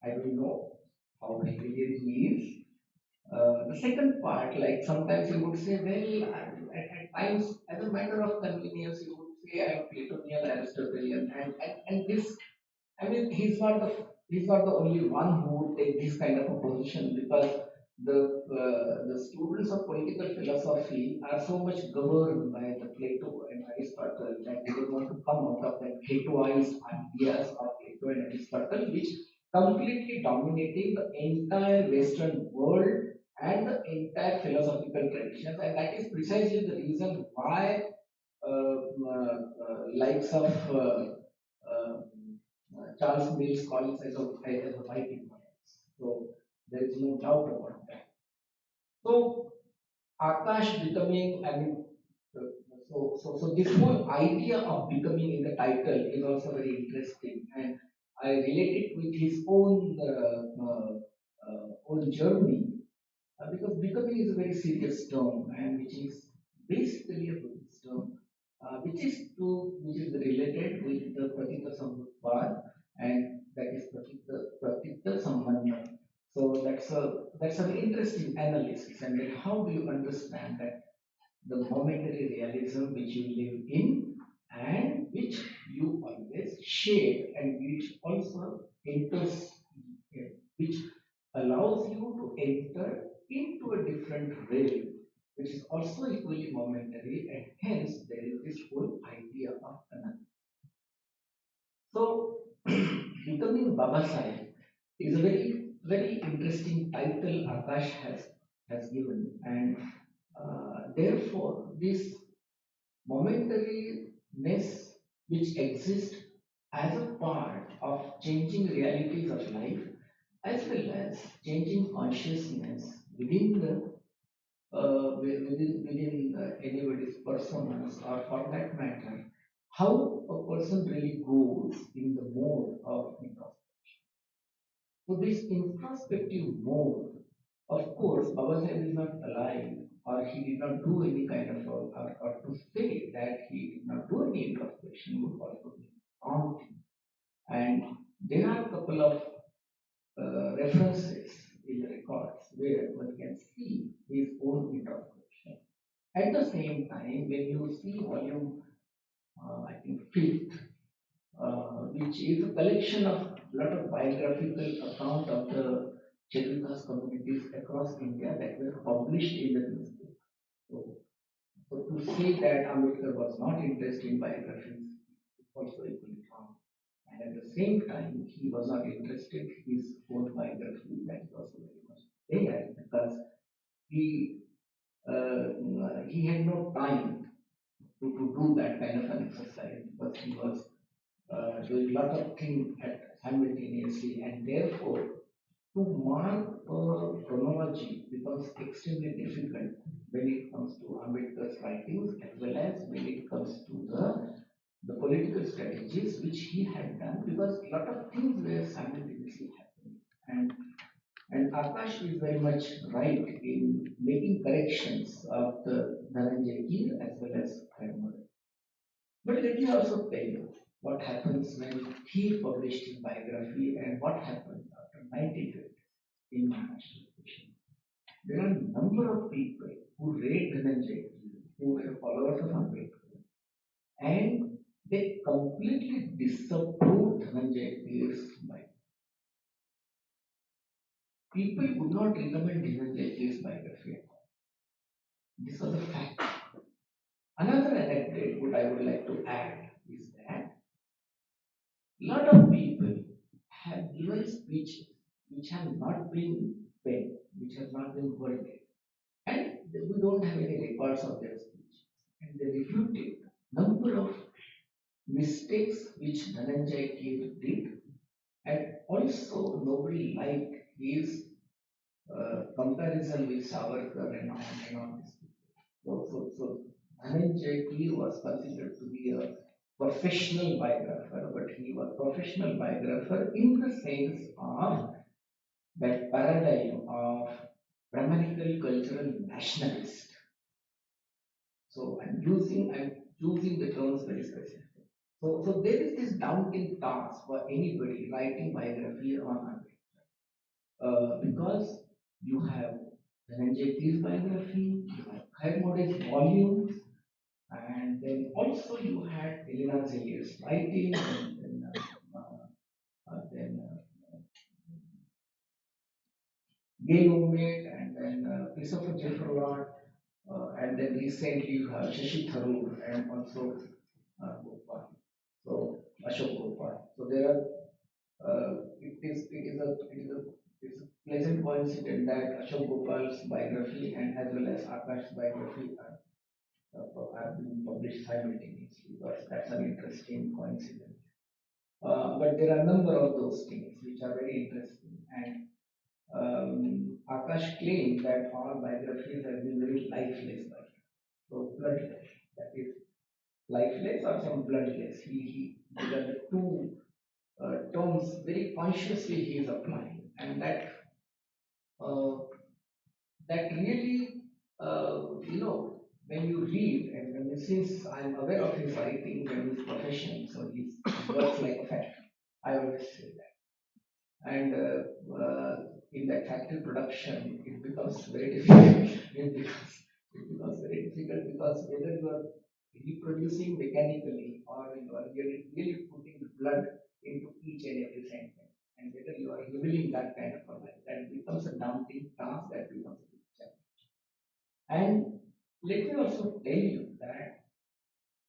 [SPEAKER 6] I don't know how Hegelian he is. The second part, like sometimes he would say, well, at times, as a matter of convenience, he would say, I'm Platonian, Aristotelian, and this he's not the only one who would take this kind of a position because the students of political philosophy are so much governed by the Plato and Aristotle that they don't want to come out of that Platoized ideas of Plato and Aristotle, which completely dominating the entire Western world and the entire philosophical traditions, and that is precisely the reason why likes of Charles Mills call it as a white ignorance. So there is no doubt about that. So Akash becoming, uh, so this whole idea of becoming in the title is also very interesting, and I relate it with his own journey because becoming is a very serious term, and which is basically a Buddhist term, which is related with the Pratita Samutpad, and that is Pratita Sambandha. So that's an interesting analysis, and then how do you understand that the momentary realism which you live in and which you always share, and which also enters, which allows you to enter into a different realm, which is also equally momentary, and hence there is this whole idea of another. So, becoming Babasaheb is a very interesting title Akash has given, and therefore this momentariness which exists as a part of changing realities of life as well as changing consciousness within the within anybody's personas, or for that matter how a person really goes in the mode of introspection. So this introspective mode, of course, Baba Sahib is not alive, or he did not do any kind of or to say And there are a couple of references in the records where one can see his own introspection. At the same time, when you see volume, I think fifth, which is a collection of lot of biographical account of the Chetukas communities across India that were published in the newspaper. So, so to say that Ambedkar was not interested in biographies is also equally wrong. And at the same time, he was not interested in his own biography, that is also very much there because he he had no time to do that kind of an exercise because he was doing a lot of things simultaneously, and therefore to mark a chronology becomes extremely difficult when it comes to Ambedkar's writings as well as when it comes to the political strategies which he had done because a lot of things were simultaneously happening. And Akash is very much right in making corrections of the Dhananjay Keer as well as Rathore. But let me also tell you what happens when he published his biography and what happened after 1950 in Maharashtra. There are a number of people who read Dhananjay Keer, who were followers of Ambedkar, and they completely disapproved Dhananjay Keer's biography. People would not recommend Dhananjay Keer's biography at all. This was a fact. Another anecdote what I would like to add is that a lot of people have given speeches which have not been penned, which have not been worded, and we don't have any records of their speech. And they refuted number of mistakes which Dhananjay Keer did, and also nobody liked his comparison with Savarkar and all this. So Dhananjay Keer was considered to be a professional biographer, but he was professional biographer in the sense of that paradigm of grammatical cultural nationalist. So I'm using the terms very specifically. So there is this daunting task for anybody writing biography on because you have Dhananjay Keer's biography, you have Khairmode's volumes, and then also you had Elena Zelier's writing, and then Gail Omed, and then Christopher Jeffrey and then recently you have Shashi Tharoor and also Gopal. So Ashok Gopal. So there are it's a pleasant coincidence that Ashok Gopal's biography and as well as Akash's biography are being published simultaneously because that's an interesting coincidence. But there are a number of those things which are very interesting, and Akash claimed that all biographies have been very lifeless biographies, so bloodless. That is lifeless or some bloodless. These are the two terms very consciously he is applying, and uh, that really, when you read, and since I'm aware of his writings and his profession, so he works like a factory. I always say that. And in that factory production, it becomes very difficult. It becomes very difficult because whether you are reproducing mechanically or you are really putting the blood into each and every sentence, and whether you are revealing that kind of a life, that becomes a daunting task, that becomes a big challenge. And let me also tell you that,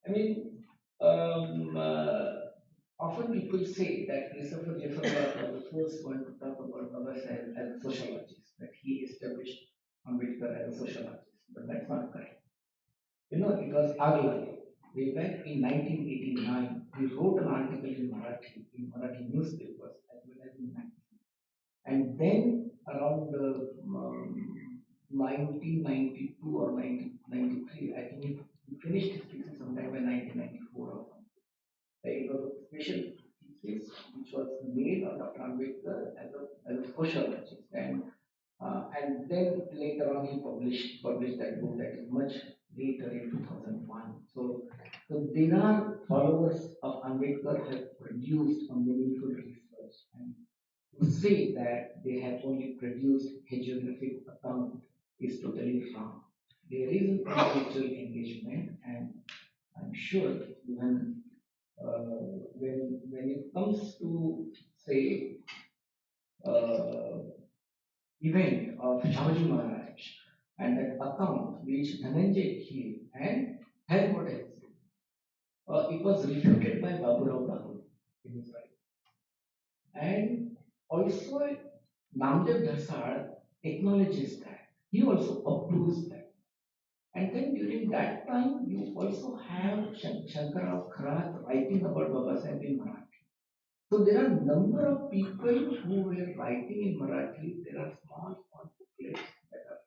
[SPEAKER 6] I mean, um, uh, often people say that Christopher Jeffrey was the first one to talk about Babasaheb as a sociologist, that he established Ambedkar as a sociologist, but that's not correct. It was Aglali. Way back in 1989, he wrote an article in Marathi newspapers as well as in magazines. And then around 1992 or 1993, I think he finished his thesis sometime in 1994 or something. It was a special thesis which was made on Dr. Ambedkar as a sociologist, and then later on he published that book that is much later in 2001. So there are followers of Ambedkar have produced a meaningful research, and to say that they have only produced hagiographic account is totally wrong. There is an intellectual engagement, and I'm sure even when it comes to say uh, event of Shahaji Maharaj and that account which Dhananjay Khir and Hermod has it was refuted by Baburao Bahul in his right. And also Namdev Dhasad acknowledges that. He also approves that. And then during that time, you also have Shankarao Kharat writing about Babasaheb in Marathi. So there are number of people who were writing in Marathi. There are small booklets that are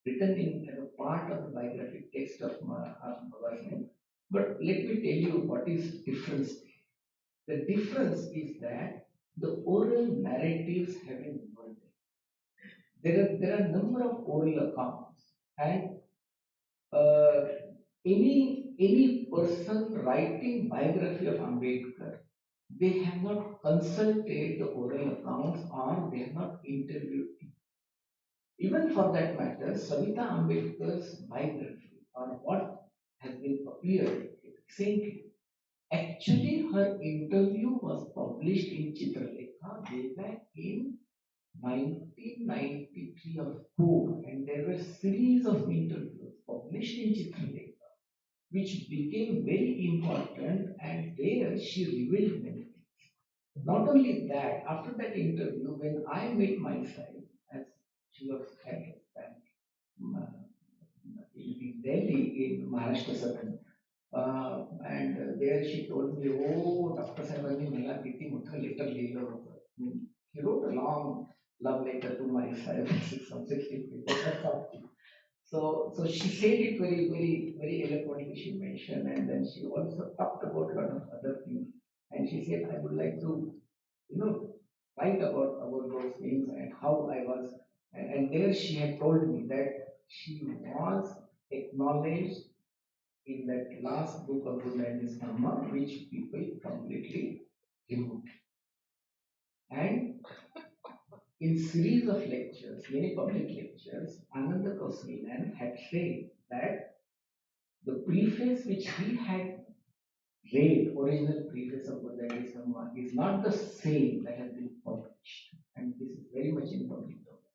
[SPEAKER 6] written in as a part of the biographic text of Babasaheb. But let me tell you what is difference. The difference is that the oral narratives have been burned. There are number of oral accounts, and uh, any person writing biography of Ambedkar, they have not consulted the oral accounts or they have not interviewed him. Even for that matter, Savita Ambedkar's biography or what has been appeared recently, actually her interview was published in Chitralekha way back in 1993 or 4, and there were series of interviews published in Chitralekha which became very important, and there she revealed many things. Not only that, after that interview, when I met myself, as she was at that time in Delhi in Maharashtra 7, and there she told me, oh, Dr. Sahibanni मला किती मोठं letter लिहिलं होतं. He wrote a long love letter to myself, some 16 pages or something. So she said it very eloquently. She mentioned, and then she also talked about a lot of other things. And she said, I would like to, write about those things and how I was. And there she had told me that she was acknowledged in that last book of Buddha and his Dhamma, which people completely removed. And in series of lectures, many public lectures, Ananda Kausalyan had said that the preface which he had read, original preface of Buddha and his Dhamma, is not the same that has been published. And this is very much in public domain.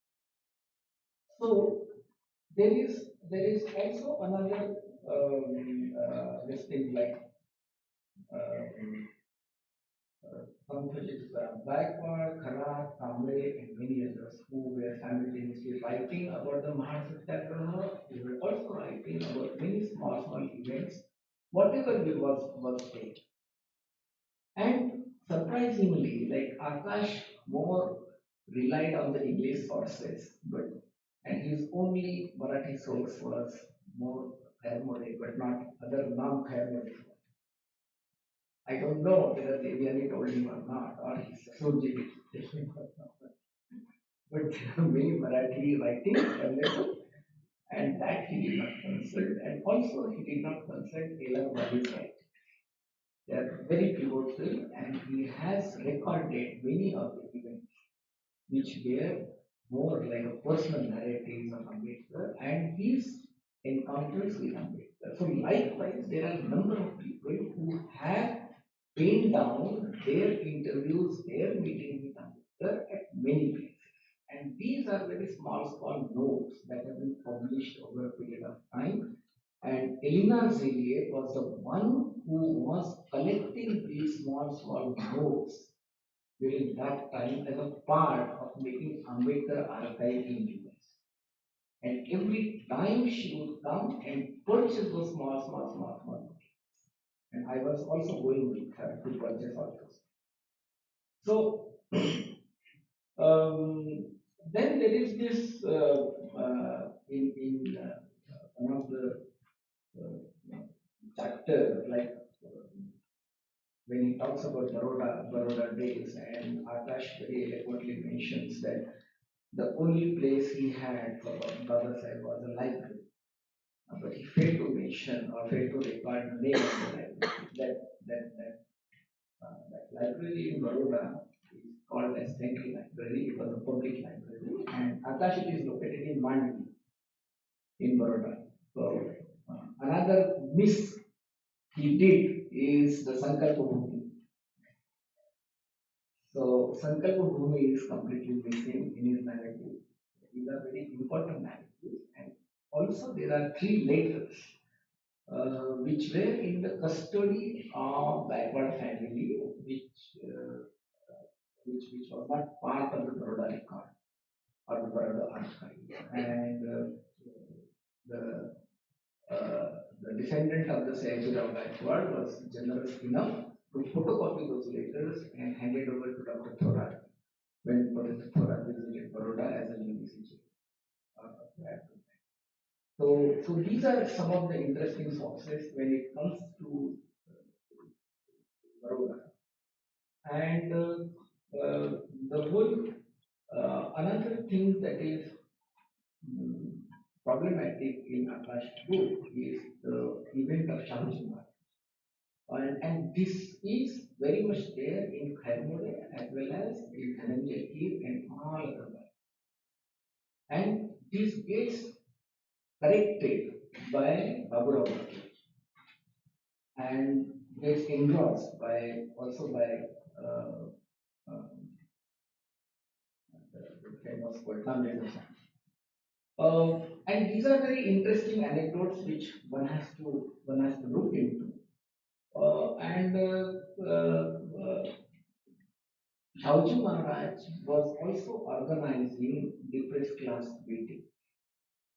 [SPEAKER 6] So there is also another this thing like Gaikwad, Kharat, Kamble, and many others who were simultaneously writing about the Mahad Satyagraha. They were also writing about many small events, whatever was there. And surprisingly, like Akash more relied on the English sources, and his only Marathi source was more Hermode, but not other non-Hermode. I don't know whether they really told him or not, or he Surjit told him or not. But there are many Marathi writings available, and that he did not consult, and also he did not consult Ella Wali's writing. They are very pivotal, and he has recorded many of the events which were more like a personal narratives of Ambedkar and his encounters with Ambedkar. So likewise, there are a number of people who have penned down their interviews, their meeting with Ambedkar at many places. And these are very small notes that have been published over a period of time. And Elinor Zelier was the one who was collecting these small notes during that time as a part of making Ambedkar archive in US. And every time she would come and purchase those small notes. And I was also going with her to purchase all those. So then there is this in one of the chapter, like when he talks about Baroda days, and Akash very eloquently mentions that the only place he had for Babasaheb was a library. But he failed to mention or failed to record the name of the library. That library in Baroda is called as Central Library. It was a public library, and Akash it is located in Mandi in Baroda. So another miss he did is the Sankalpa Bhumi. So Sankalpa Bhumi is completely missing in his narrative. These are very important narratives, and also there are three letters which were in the custody of backward family, which was not part of the Baroda record or the Baroda archive, and the the descendant of the Sayajirao backward was generous enough to photocopy those letters and hand it over to Dr. Thorat when Professor Thorat visited Baroda as a linguist. So these are some of the interesting sources when it comes to Baroda. And the whole another thing that is problematic in Akash book is the event of Shahuji Maharaj. And this is very much there in Khairmode as well as in Dhananjay and all other books. And this gets corrected by Baburao and gets endorsed by also by the famous poet Ramji. And these are very interesting anecdotes which one has to look into. Shauji Maharaj was also organizing the press class meeting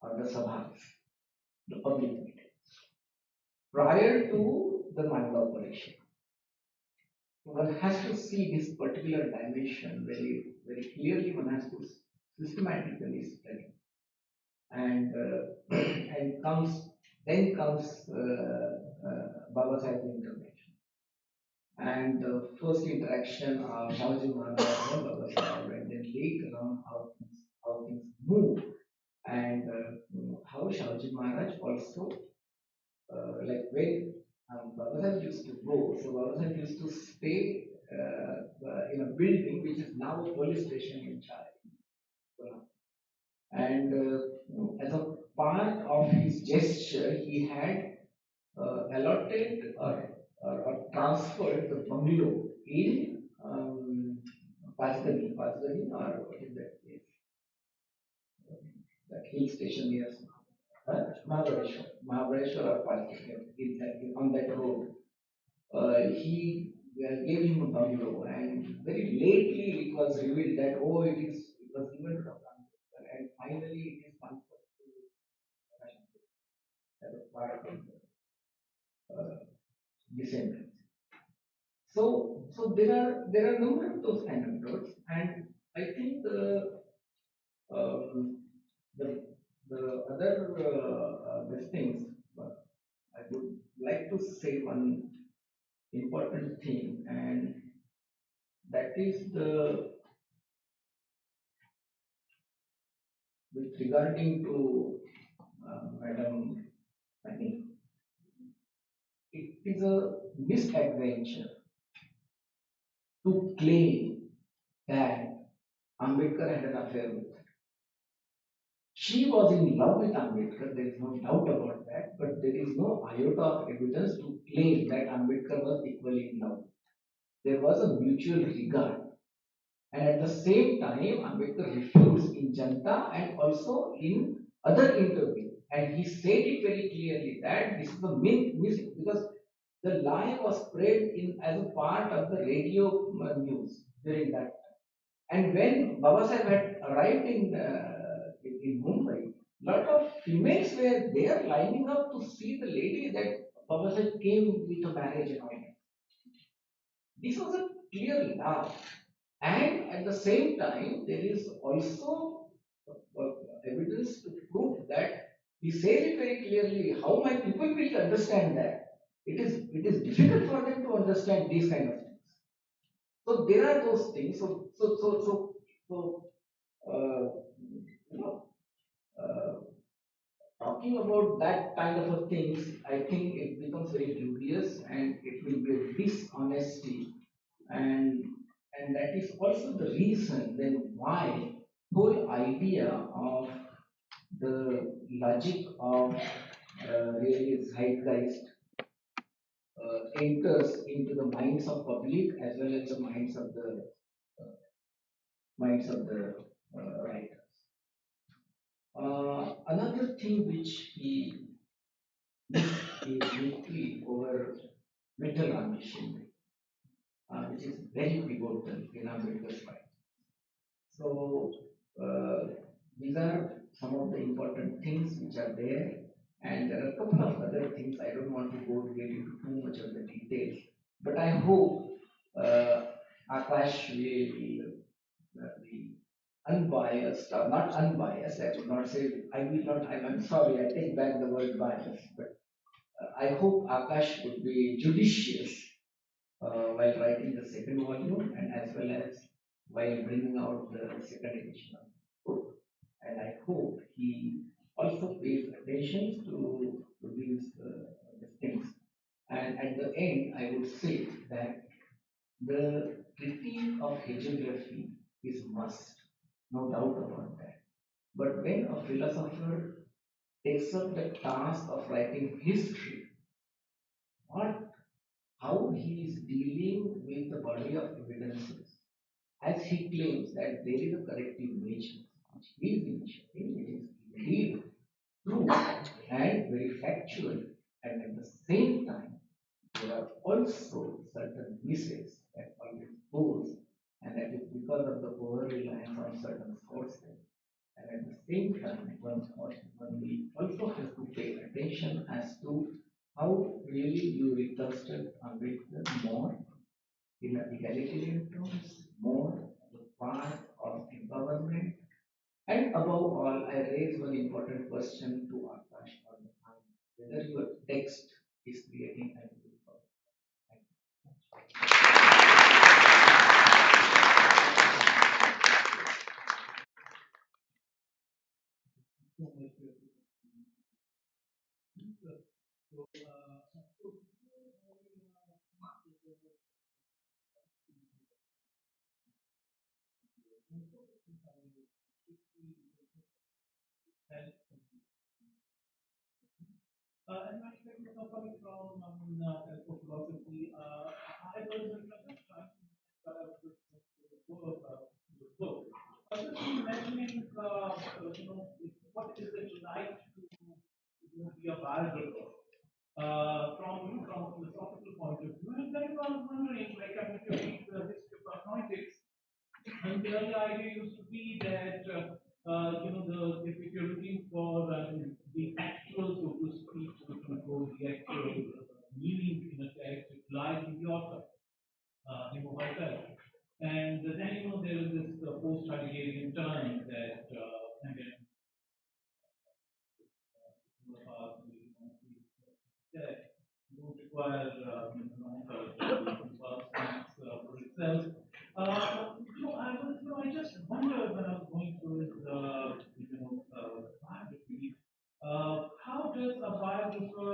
[SPEAKER 6] or the sabhas, the public meeting, prior to the Manda operation. One has to see this particular dimension very, very clearly. One has to systematically study, and then comes Babasaheb's intervention, and the first interaction of Shauji Maharaj and Babasaheb, and then later on how things move, and how Shauji Maharaj also like when Babasaheb used to go, so Babasaheb used to stay in a building which is now a police station in Chai. And as a part of his gesture, he had allotted or transferred the bungalow in Pasgani, or what is that place? That hill station near Mahabaleshwar or Pasgani, on that road. He gave him a bungalow, and very lately it was revealed that it was given to Dr. Ambedkar, and finally it is transferred to as a part of the descendants. So there are a number of those anecdotes, and I think um, the other these things. I would like to say one important thing, and that is with regarding to Madam Annie. It is a misadventure to claim that Ambedkar had an affair with her. She was in love with Ambedkar, there is no doubt about that, but there is no iota of evidence to claim that Ambedkar was equally in love. There was a mutual regard. And at the same time, Ambedkar refused in Janta and also in other interviews. And he said it very clearly that this is a myth, because the lie was spread in as a part of the radio news during that time. And when Babasaheb had arrived in Mumbai, lot of females were there lining up to see the lady that Babasaheb came with a marriage and all that. This was a clear lie. And at the same time, there is also evidence to prove that he says it very clearly. How my people will understand that? It is difficult for them to understand these kind of things. So there are those things. So you know, talking about that kind of a things, I think it becomes very dubious and it will be a dishonesty, and that is also the reason then why whole idea of the logic of really zeitgeist enters into the minds of public as well as the uh, minds of the writers. Another thing which he is victory over mental ambition, which is very pivotal in Ambedkar's life. So these are some of the important things which are there, and there are a couple of other things. I don't want to go to get into too much of the details, but I hope uh, Akash will be unbiased, or not unbiased. I would not say. I will not. I'm sorry. I take back the word bias, but I hope Akash would be judicious while writing the second volume and as well as while bringing out the second edition of the book. And I hope he also pays attention to these things. And at the end, I would say that the critique of hagiography is must, no doubt about that. But when a philosopher takes up the task of writing history, what how he is dealing with the body of evidences, as he claims that there is a corrective nature, which is initiating, which is indeed true and very factual, and at the same time, there are also certain misses that always goes, and that is because of the over reliance on certain sources. And at the same time, one will also have to pay attention as to how really you requested Ambedkar more in a egalitarian terms, more the part of empowerment, and above all, I raise one important question to Akash all the time: whether your text is creating an impact.
[SPEAKER 2] And my perspective coming from philosophy, I was just trying to work the book. Just imagining, what is it like to be a biographer from a philosophical point of view? And then I was wondering, like, I mean, if you read the history of mathematics, and the early idea used to be that if you're looking for the actual, so to speak, looking for the actual meaning in a text, it lies in the author, herself. And then there is this post-Heideggerian turn that again that don't require for itself. I just wondered when I was going through his, biography, how does a biographer,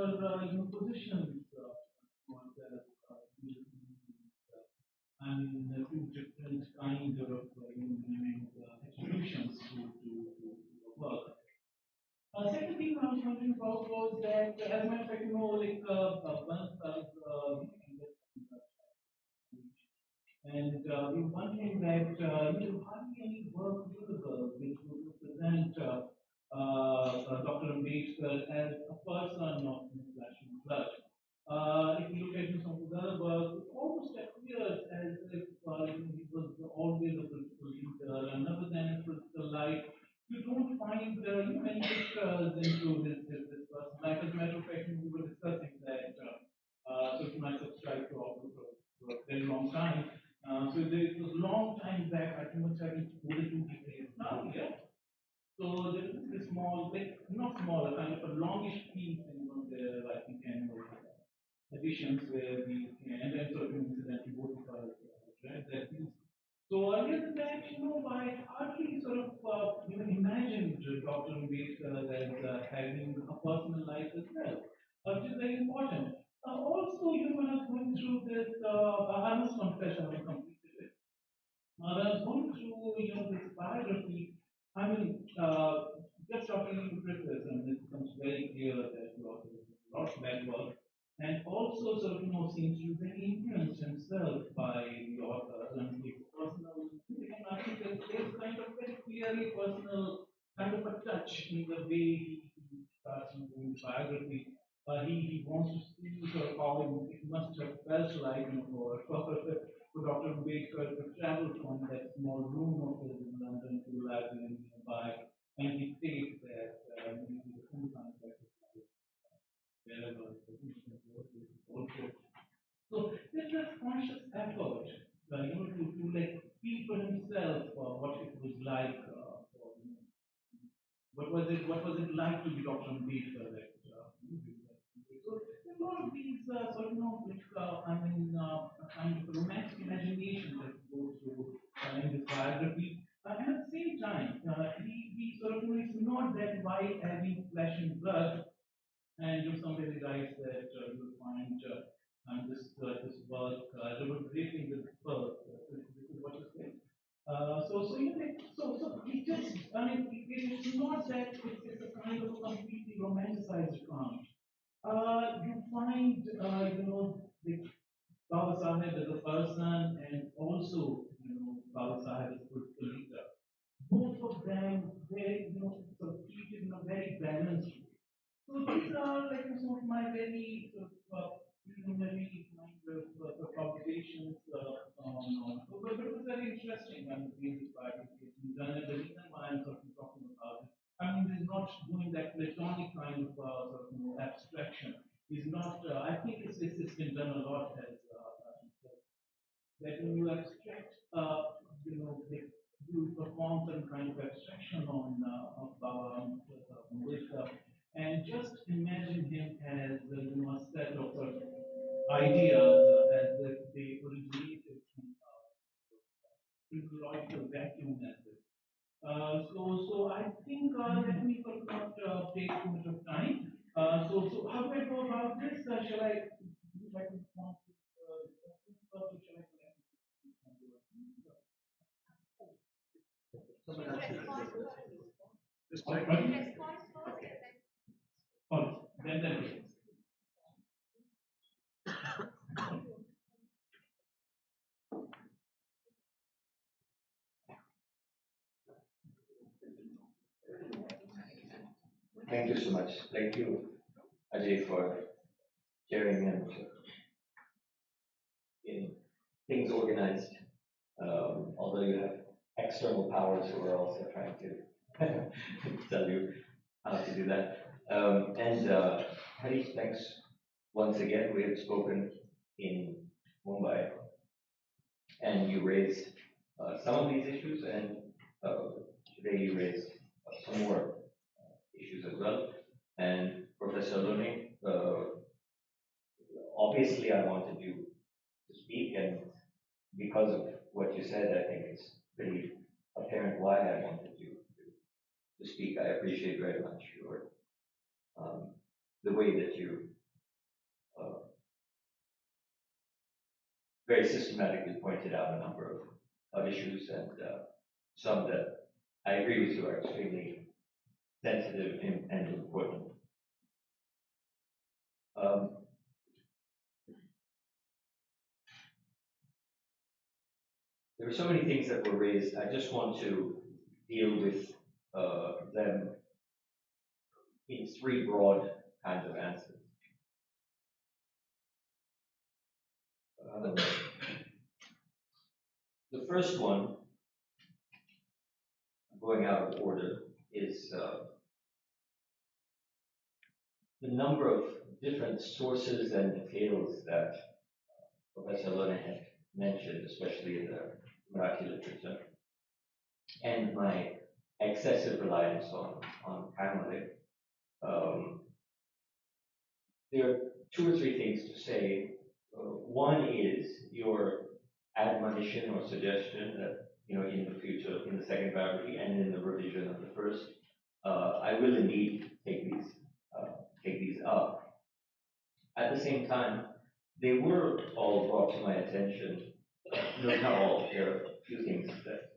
[SPEAKER 2] position oneself and two different kind of, attributions to work. Second thing I was wondering about was that, as a matter of fact, once and we were wondering that hardly any work visible which would represent Dr. Ambedkar as a person of flesh and blood. If you look at some of the other work, it almost appears as if he was always a political leader, and other than his political life, you don't find many pictures into his personal life. As a matter of fact, we were discussing that social might subscribe to Outlook for a very long time. So it was long time back. I think must have been more than 2 decades now. Yeah. So there is this small, like not small, a kind of a longish piece in one of the I think annual editions where we and then sort of incidental both of us read that piece. So earlier than that, I hardly sort of imagined Dr. Ambedkar as having a personal life as well, which is very important. Also, when I was going through this, I must confess, I haven't completed it. When I was going through, this biography, I mean, just talking into criticism, it becomes very clear that he also did a lot of bad work, and also sort of, seems to be very influenced himself by the authors and his personal, and I think that there's kind of very clearly personal kind of a touch in the way he starts doing the biography. He wants to see sort of how it must have felt like, for Dr. Ambedkar to travel from that small room of his in London to a library nearby, and he states that the full concept is wherever the institution also. So there's this conscious effort, to like feel for himself what it was like, what was it like to be Dr. Ambedkar? So there's a lot of these sort of, which a kind of romantic imagination that goes through in this biography. And at the same time, he sort of, it's not that white having flesh and blood, and somebody writes that you'll find this work reverberating with birth. This is what you say. So it just, it's not that it's a kind of a completely romanticized account. You find, the Baba Saheb as a person and also, Baba Saheb as a political leader. Both of them, they, sort of treated in a very balanced way. So these are like some of my very sort of preliminary kind of observations but it was very interesting when the biography has been done. And the reason why I'm sort of talking about it, is not doing that platonic kind of sort of abstraction. Is not. I think it's been done a lot as that when you abstract, like you perform some kind of abstraction on with, and just imagine him as a set of sort of ideas as if they originated in logical vacuum method. So I think let me sort of not take too much of time. So how do I go about this? Shall I? Would you like to respond to the questions first, or shall I collect?
[SPEAKER 4] Response first.
[SPEAKER 2] Respond.
[SPEAKER 4] Response first and then.
[SPEAKER 2] Then.
[SPEAKER 5] Thank you so much. Thank you, Ajay, for sharing and getting things organized. Although you have external powers who are also trying to tell you how to do that. Hari, thanks once again. We have spoken in Mumbai, and you raised some of these issues, and today you raised some more issues as well. And Professor Lune, obviously I wanted you to speak, and because of what you said, I think it's pretty apparent why I wanted you to speak. I appreciate very much your the way that you uh, very systematically pointed out a number of issues, and some that I agree with you are extremely sensitive and important. Um, there were so many things that were raised. I just want to deal with them in three broad kinds of answers. The first one, going out of order, is the number of different sources and details that Professor Lune had mentioned, especially in the Marathi literature, and my excessive reliance on Kamale. There are two or three things to say. One is your admonition or suggestion that, in the future, in the second biography and in the revision of the first, I will indeed take these up. At the same time, they were all brought to my attention. No, not all. There are a few things that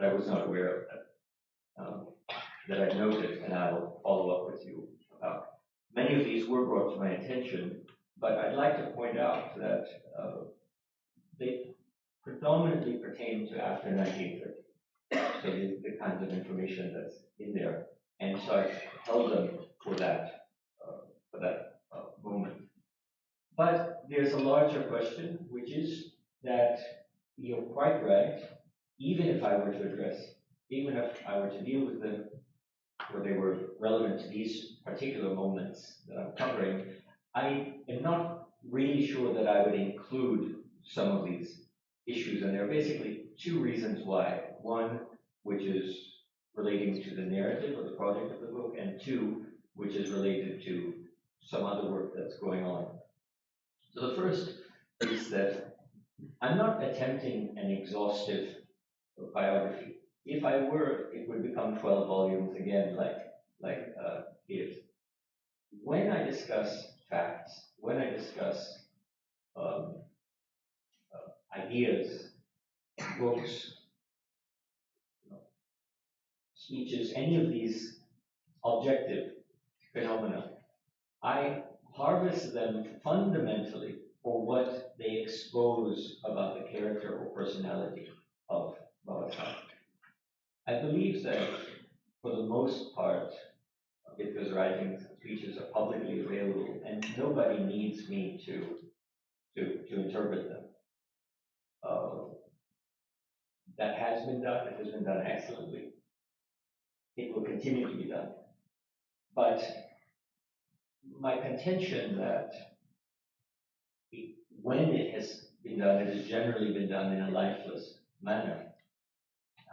[SPEAKER 5] I was not aware of that I noted, and I will follow up with you about. Many of these were brought to my attention, but I'd like to point out that they predominantly pertain to after 1930. So the kinds of information that's in there, and so I held them for that moment. But there's a larger question, which is that you're quite right. Even if I were to deal with them, or they were relevant to these particular moments that I'm covering, I am not really sure that I would include some of these issues. And there are basically two reasons why. One, which is relating to the narrative or the project of the book, and two, which is related to some other work that's going on. So the first is that I'm not attempting an exhaustive biography. If I were, it would become 12 volumes again, like it. When I discuss facts, when I discuss ideas, books, speeches, any of these objective phenomena, I harvest them fundamentally for what they expose about the character or personality of Babasaheb. I believe that for the most part, Ambedkar's writings and speeches are publicly available, and nobody needs me to interpret them. That has been done. It has been done excellently. It will continue to be done. But my contention that when it has been done, it has generally been done in a lifeless manner.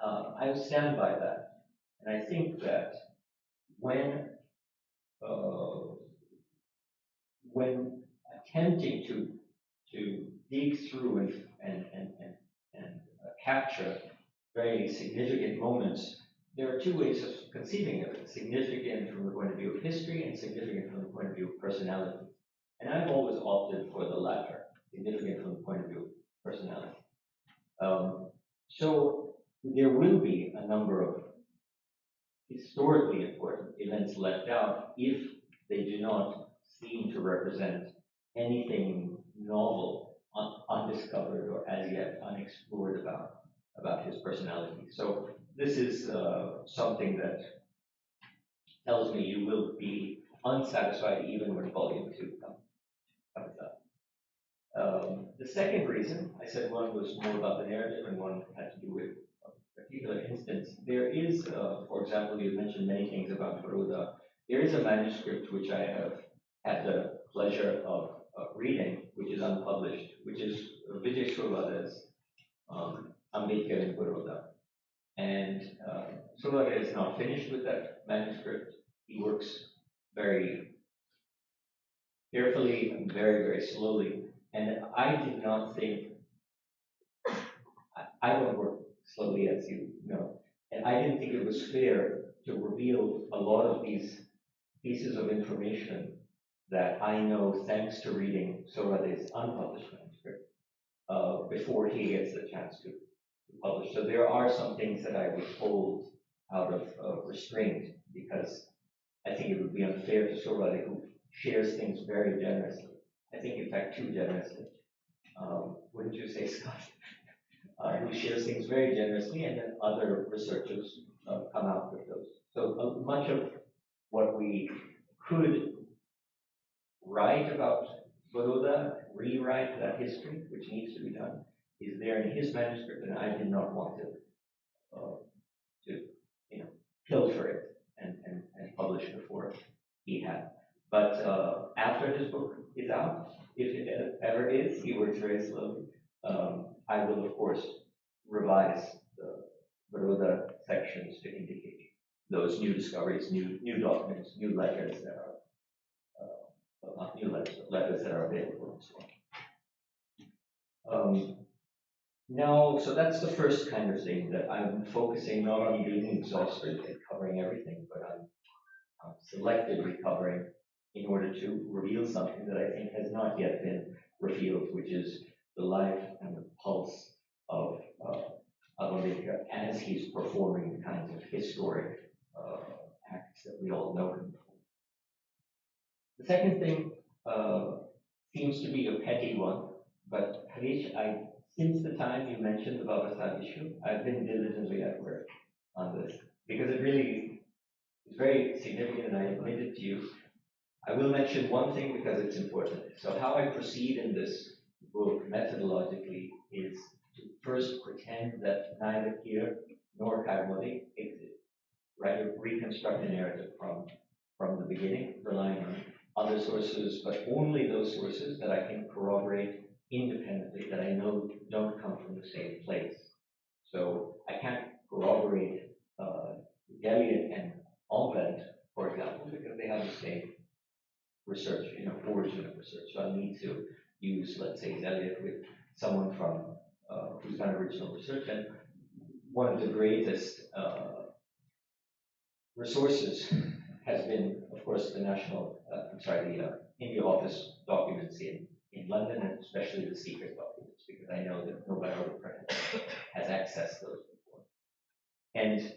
[SPEAKER 5] I will stand by that. And I think that when attempting to dig through and capture very significant moments, there are two ways of conceiving of it: significant from the point of view of history and significant from the point of view of personality. And I've always opted for the latter, significant from the point of view of personality. So there will be a number of historically important events left out if they do not seem to represent anything novel, undiscovered, or as yet unexplored about his personality. So this is something that tells me you will be unsatisfied even when volume 2 comes up. The second reason, I said one was more about the narrative and one had to do with a particular instance. There is, for example, you mentioned many things about Baroda. There is a manuscript which I have had the pleasure of reading, which is unpublished, which is Vijay Survada's Ambedkar in Baroda. And Survada is not finished with that manuscript. He works very carefully and very, very slowly. And I did not think, I don't work slowly, as you know, and I didn't think it was fair to reveal a lot of these pieces of information that I know thanks to reading Survada's unpublished manuscript before he gets the chance to publish. So there are some things that I withhold out of restraint because I think it would be unfair to Survada, who shares things very generously. I think, in fact, too generously. Wouldn't you say, Scott? Who shares things very generously, and then other researchers come out with those. So much of what we could write about Baroda, rewrite that history, which needs to be done, is there in his manuscript, and I did not want to pilfer it and publish before he had. But after his book is out, if it ever is, he works very slowly. I will, of course, revise the Baroda sections to indicate those new discoveries, new documents, new letters that are not new letters, but letters that are available and so on. Um, no, so that's the first kind of thing that I'm focusing not on being exhaustive and covering everything, but I'm selectively covering in order to reveal something that I think has not yet been revealed, which is the life and the pulse of Ambedkar as he's performing the kinds of historic acts that we all know him for. The second thing seems to be a petty one, but Harish, since the time you mentioned the Babasaheb issue, I've been diligently at work on this because it really is very significant, and I admit it to you. I will mention one thing because it's important. So how I proceed in this book methodologically is to first pretend that neither here nor Karmodi exist, rather reconstruct a narrative from the beginning, relying on other sources, but only those sources that I can corroborate independently, that I know don't come from the same place. So I can't corroborate Eliot and Albert, for example, because they have the same research, origin of research. So I need to use, let's say, Eliot with someone from who's done original research. And one of the greatest resources has been, of course, the India Office documents in London, and especially the secret documents, because I know that no biographer has accessed those before. And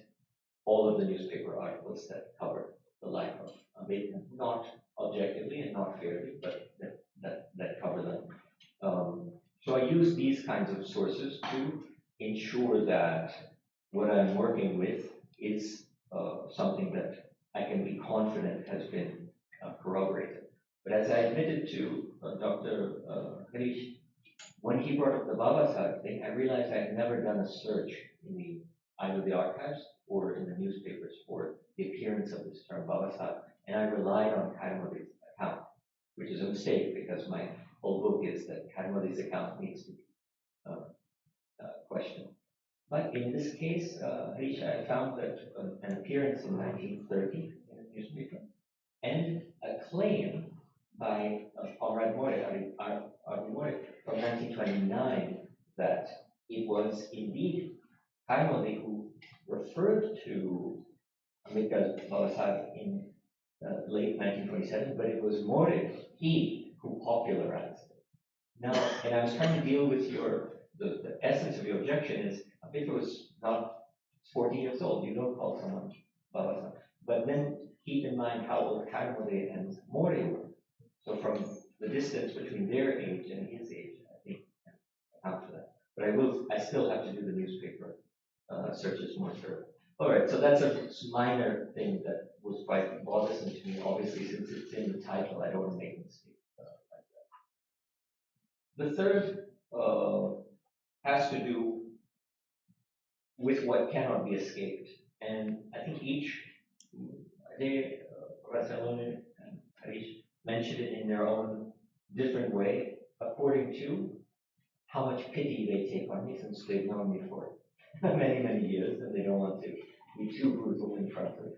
[SPEAKER 5] all of the newspaper articles that cover the life of Ambedkar, not objectively and not fairly, but that cover them. So I use these kinds of sources to ensure that what I'm working with is something that I can be confident has been corroborated. But as I admitted to Dr. Harish, when he brought up the Babasaheb thing, I realized I had never done a search in either the archives or in the newspapers for the appearance of this term Babasaheb, and I relied on Karmodi's account, which is a mistake because my whole book is that Karmodi's account needs to be questioned. But in this case, Risha, I found that an appearance in 1930 in a newspaper and a claim by Comrade More, from 1929 that it was indeed Karmodi who referred to Ambedkar's Babasaheb in late 1927, but it was More, he, who popularized it. Now, and I was trying to deal with the essence of your objection is Ambedkar was not 40 years old. You don't call someone Babasaheb. But then keep in mind how old Karmodi and More were. So from the distance between their age and his age, I think account for that. But I still have to do the newspaper searches more thoroughly. All right, so that's a minor thing that was quite bothersome to me. Obviously, since it's in the title, I don't want to make a mistake like that. The third has to do with what cannot be escaped. And I think Prof Rathore and Harish mentioned it in their own different way, according to how much pity they take on me since they've known me for many, many years, and they don't want to be too brutal in front of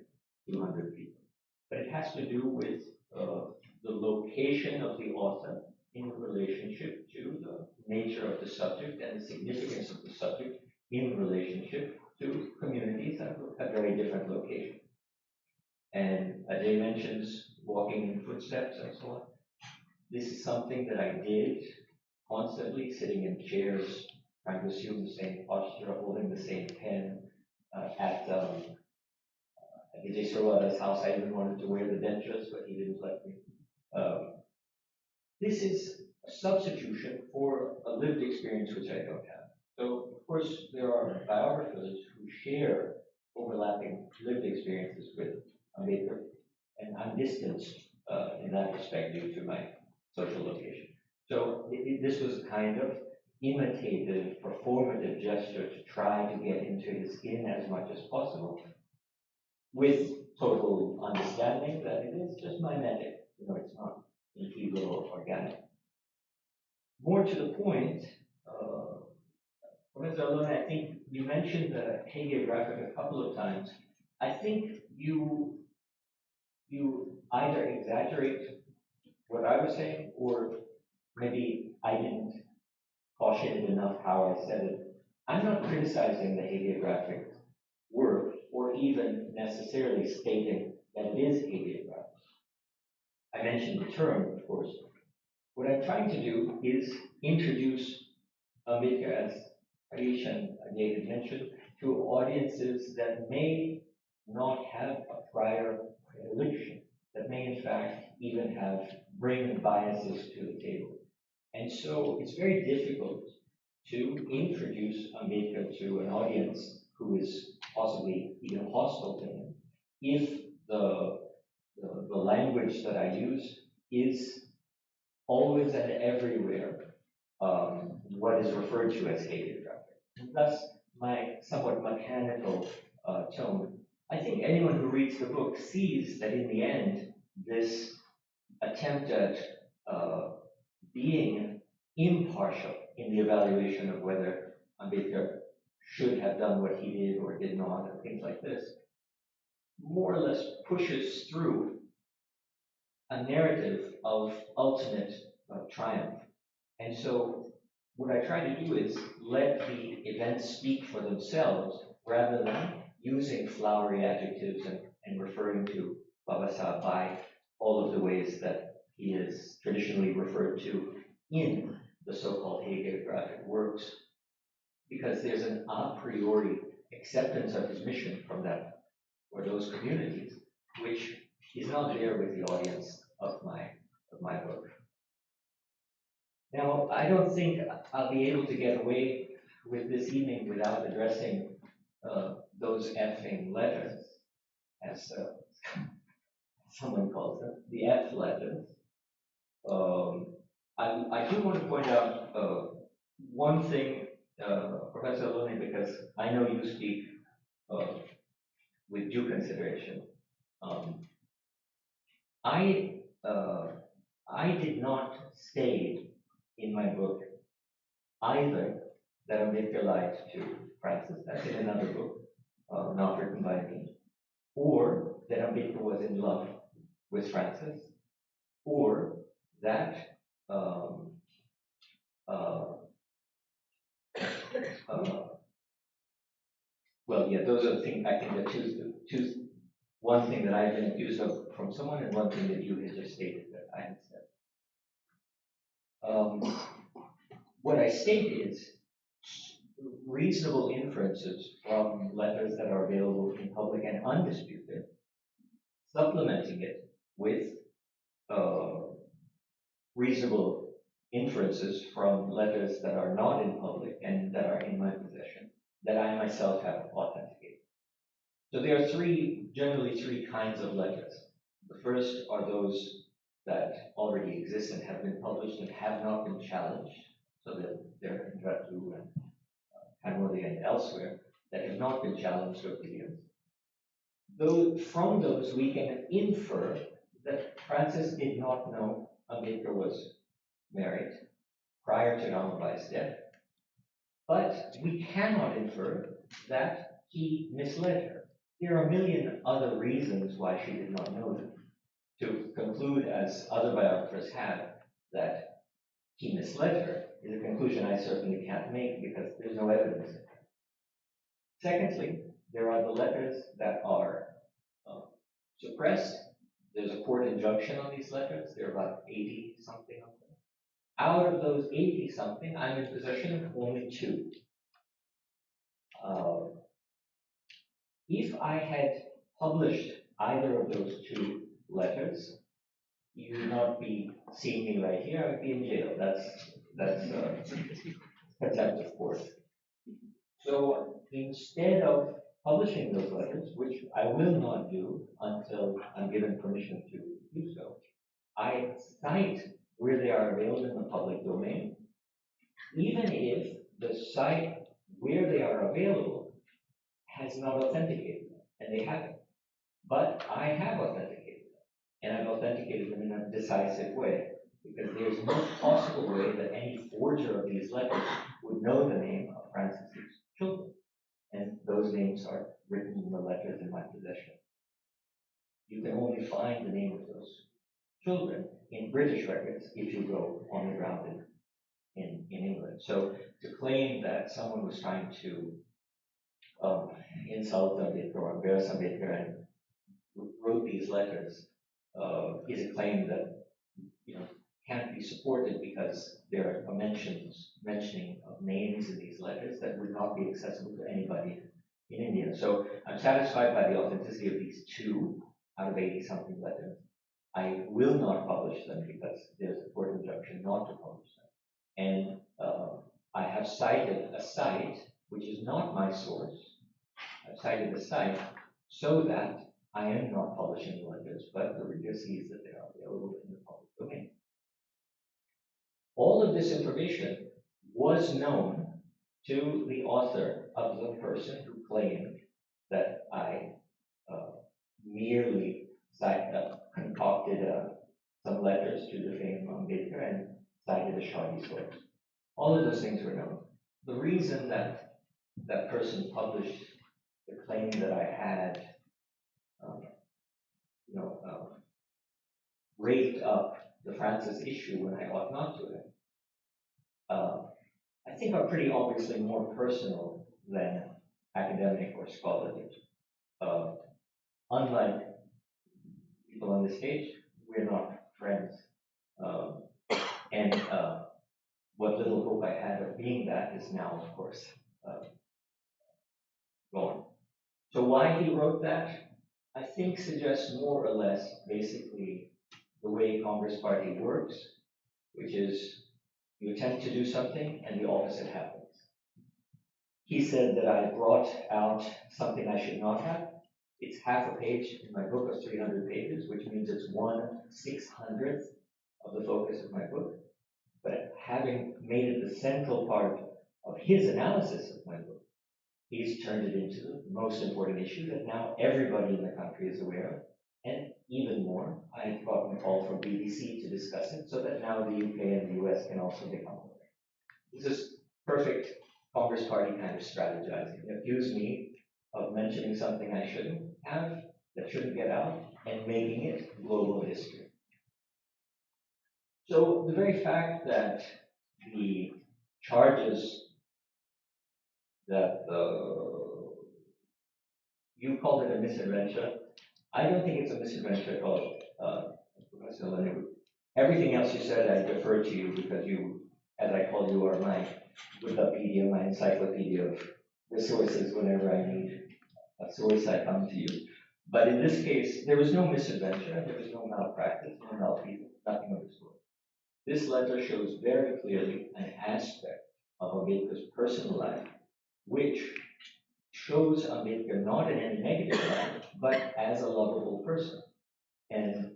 [SPEAKER 5] 200 people. But it has to do with the location of the author in relationship to the nature of the subject and the significance of the subject in relationship to communities that have very different locations. And Ajay mentions walking in footsteps and so on. This is something that I did constantly, sitting in chairs, trying to assume the same posture, holding the same pen. At Vijay Sarwada's house, I even wanted to wear the dentures, but he didn't let me. This is a substitution for a lived experience which I don't have. So, of course, there are biographers who share overlapping lived experiences with Ambedkar, and I'm distanced in that respect due to my social location. So this was kind of imitative, performative gesture to try to get into his skin as much as possible, with total understanding that it is just mimetic. It's not integral or organic. More to the point, Professor Alone, I think you mentioned the hagiographic a couple of times. I think you either exaggerate what I was saying, or maybe I didn't cautioned enough how I said it. I'm not criticizing the hagiographic work or even necessarily stating that it is hagiographic. I mentioned the term, of course. What I'm trying to do is introduce Ambedkar, as Harish and David mentioned, to audiences that may not have a prior predilection, that may in fact even bring biases to the table. And so it's very difficult to introduce Ambedkar to an audience who is possibly even hostile to him if the language that I use is always and everywhere what is referred to as hagiographic. Thus, my somewhat mechanical tone. I think anyone who reads the book sees that in the end, this attempt at being impartial in the evaluation of whether Ambedkar should have done what he did or did not, or things like this, more or less pushes through a narrative of ultimate triumph. And so what I try to do is let the events speak for themselves rather than using flowery adjectives and referring to Babasaheb by all of the ways that he is traditionally referred to in the so-called hagiographic works, because there's an a priori acceptance of his mission from that or those communities, which is not there with the audience of my book. Now, I don't think I'll be able to get away with this evening without addressing those effing letters, as someone calls them, the F letters. I do want to point out one thing, Professor Lone, because I know you speak with due consideration. I did not state in my book either that Ambedkar lied to Francis, that's in another book, not written by me, or that Ambedkar was in love with Francis, or that well, yeah, those are the things I think that choose one thing that I've been accused of from someone and one thing that you had just stated that I had said. What I state is reasonable inferences from letters that are available in public and undisputed, supplementing it with reasonable inferences from letters that are not in public and that are in my possession, that I myself have authenticated. So there are generally three kinds of letters. The first are those that already exist and have been published and have not been challenged, so that they're in Ratu and Cambodia and elsewhere, that have not been challenged over the years. From those, we can infer that Francis did not know Ambedkar was married prior to Ramabai's death, but we cannot infer that he misled her. There are a million other reasons why she did not know them. To conclude, as other biographers have, that he misled her is a conclusion I certainly can't make because there's no evidence of it. Secondly, there are the letters that are suppressed. There's a court injunction on these letters. There are about 80 something of them. Out of those 80 something, I'm in possession of only two. If I had published either of those two letters, you would not be seeing me right here. I would be in jail. That's contempt of court. So instead of publishing those letters, which I will not do until I'm given permission to do so, I cite where they are available in the public domain, even if the site where they are available has not authenticated them, and they haven't. But I have authenticated them, and I've authenticated them in a decisive way, because there's no possible way that any forger of these letters would know the name of Francis's children. And those names are written in the letters in my possession. You can only find the name of those children in British records if you go on the ground in England. So to claim that someone was trying to insult Ambedkar or embarrass Ambedkar and wrote these letters is a claim that can't be supported because there are mentioning of names in these letters that would not be accessible to anybody in India. So I'm satisfied by the authenticity of these 2 out of 80 something letters. I will not publish them because there's a court injunction not to publish them. And I have cited a site which is not my source. I've cited a site so that I am not publishing the letters, but the reader sees that they are available in the public domain. All of this information was known to the author of the person who claimed that I merely concocted some letters to defame Ambedkar and cited a shoddy source. All of those things were known. The reason that that person published the claim that I had, raked up the Francis issue when I ought not to have, I think are pretty obviously more personal than academic or scholarly. Unlike people on the stage, we're not friends. And what little hope I had of being that is now, of course, gone. So why he wrote that, I think suggests more or less basically the way Congress Party works, which is you attempt to do something and the opposite happens. He said that I brought out something I should not have. It's half a page in my book of 300 pages, which means it's 1/600th of the focus of my book. But having made it the central part of his analysis of my book, he's turned it into the most important issue that now everybody in the country is aware of. And even more, I've gotten a call from BBC to discuss it so that now the UK and the US can also become aware. This is perfect Congress Party kind of strategizing. It accused me of mentioning something I shouldn't have, that shouldn't get out, and making it global history. So the very fact that the charges that you called it a misadventure, I don't think it's a misadventure at all, Professor Leonard. Everything else you said, I defer to you because you, as I call you, are my Wikipedia, my encyclopedia of resources whenever I need a source, I come to you. But in this case, there was no misadventure, there was no malpractice, no malfeasance, nothing of the sort. This letter shows very clearly an aspect of Ambedkar's personal life, which shows Ambedkar not in any negative light, but as a lovable person. And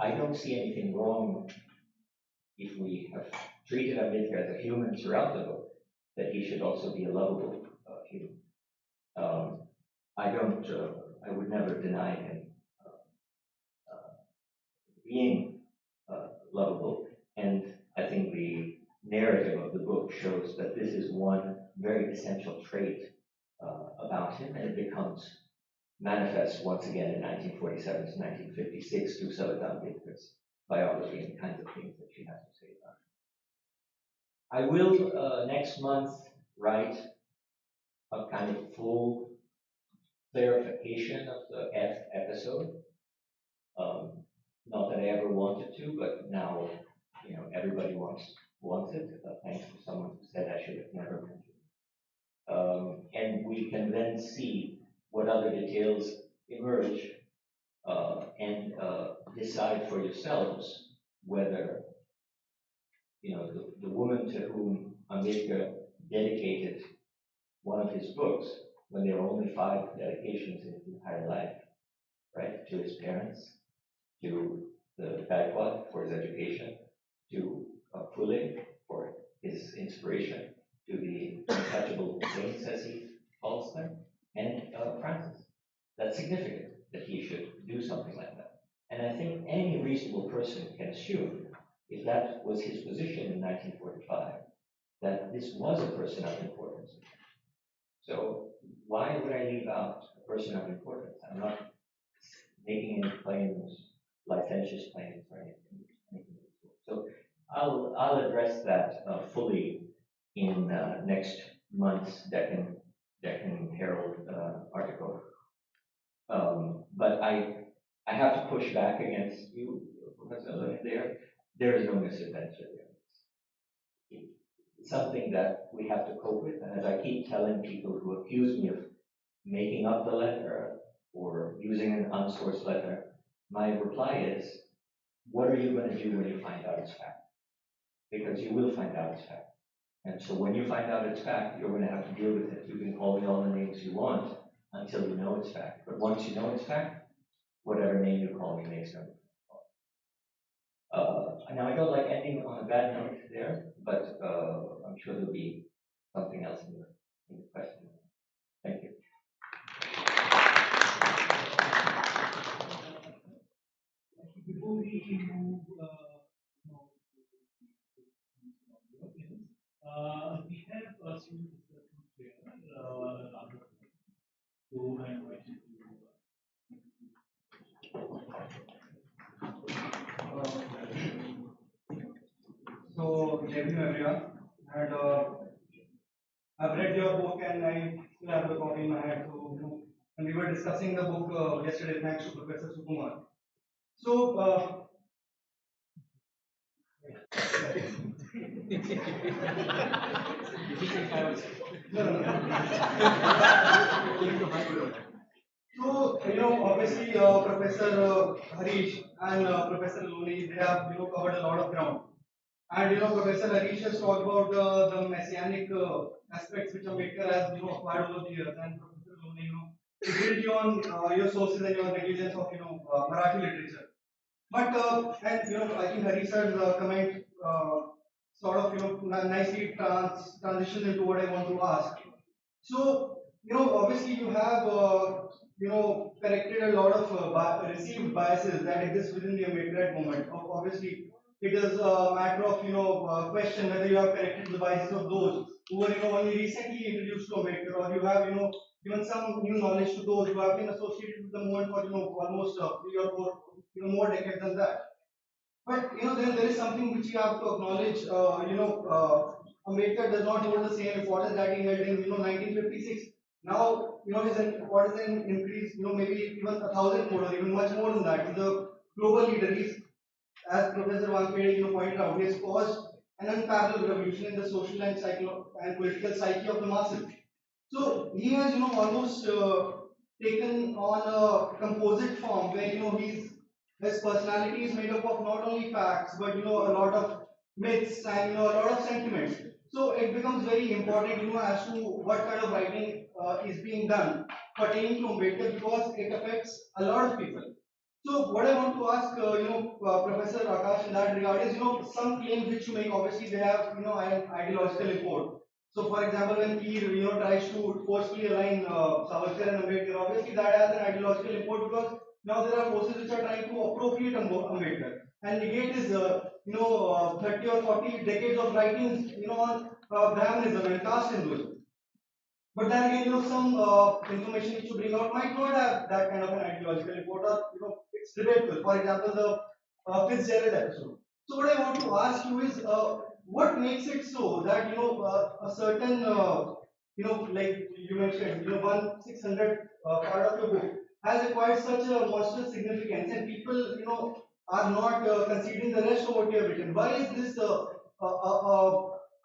[SPEAKER 5] I don't see anything wrong if we have treated Ambedkar as a human throughout the book, that he should also be a lovable human. I would never deny him being lovable, and I think the narrative of the book shows that this is one very essential trait about him, and it becomes manifest once again in 1947 to 1956 through Savita Ambedkar's biography and the kinds of things that she has to say about it. I will next month write a kind of full clarification of the F episode. Not that I ever wanted to, but now everybody wants it. Thanks to someone who said I should have never mentioned it. And we can then see what other details emerge and decide for yourselves whether the woman to whom Ambedkar dedicated one of his books, when there were only 5 dedications in his entire life, right? To his parents, to the Gaikwad for his education, to Pule for his inspiration, to the untouchable saints, as he calls them, and Francis. That's significant that he should do something like that. And I think any reasonable person can assume, if that was his position in 1945, that this was a person of importance. So why would I leave out a person of importance? I'm not making any claims, licentious claims or anything. So I'll address that fully in next month's Deccan Herald article. But I have to push back against you, Professor Loy, there. There is no misadventure there. It's something that we have to cope with, and as I keep telling people who accuse me of making up the letter or using an unsourced letter, my reply is, what are you going to do when you find out it's fact? Because you will find out it's fact. And so when you find out it's fact, you're going to have to deal with it. You can call me all the names you want until you know it's fact. But once you know it's fact, whatever name you call me makes no difference. Now, I don't like ending on a bad note there, but I'm sure there'll be something else in the question. Thank you.
[SPEAKER 2] Before we move, we have a student discussion here. So I invite you
[SPEAKER 1] So, JNU everyone, and I've read your book and I still have the copy in my hand. So, and we were discussing the book yesterday, thanks to Professor Sukumar. So, So, obviously, Professor Harish and Professor Loni, they have, covered a lot of ground. And, Professor Harish has talked about the messianic aspects which Ambedkar has, acquired over the years. And Professor Loni, he drilled you on your sources and your negligence of, Marathi literature. But, and, I think Harish's comment sort of, nicely transitions into what I want to ask. So, obviously you have, corrected a lot of received biases that exist within the Ambedkar movement. Obviously, it is a matter of, question whether you have corrected the biases of those who were, only recently introduced to Ambedkar, or you have, given some new knowledge to those who have been associated with the movement for, almost 3 or 4, more decades than that. But then there is something which you have to acknowledge. Ambedkar does not hold the same importance that he held in 1956. Now his importance in increased maybe even 1,000 more or even much more than that. He's a global leader. He's, as Professor Wankhede pointed out, he has caused an unparalleled revolution in the social and and political psyche of the masses. So he has almost taken on a composite form where his personality is made up of not only facts but a lot of myths and a lot of sentiments. So it becomes very important as to what kind of writing is being done pertaining to Ambedkar because it affects a lot of people. So what I want to ask, Professor Akash in that regard is, some claims which you make, obviously they have, an ideological import. So for example, when he, tries to forcefully align Savarkar and Ambedkar, obviously that has an ideological import because now there are forces which are trying to appropriate Ambedkar and negate his, 30 or 40 decades of writings, on Brahmanism and caste Hinduism. But then again, some information which you bring out might not have that kind of an ideological import, or it's debatable. For example, the Fitzgerald episode. So what I want to ask you is, what makes it so that a certain like you mentioned, 1/600 part of your book has acquired such a monstrous significance, and people are not considering the rest of what you have written. Why is this?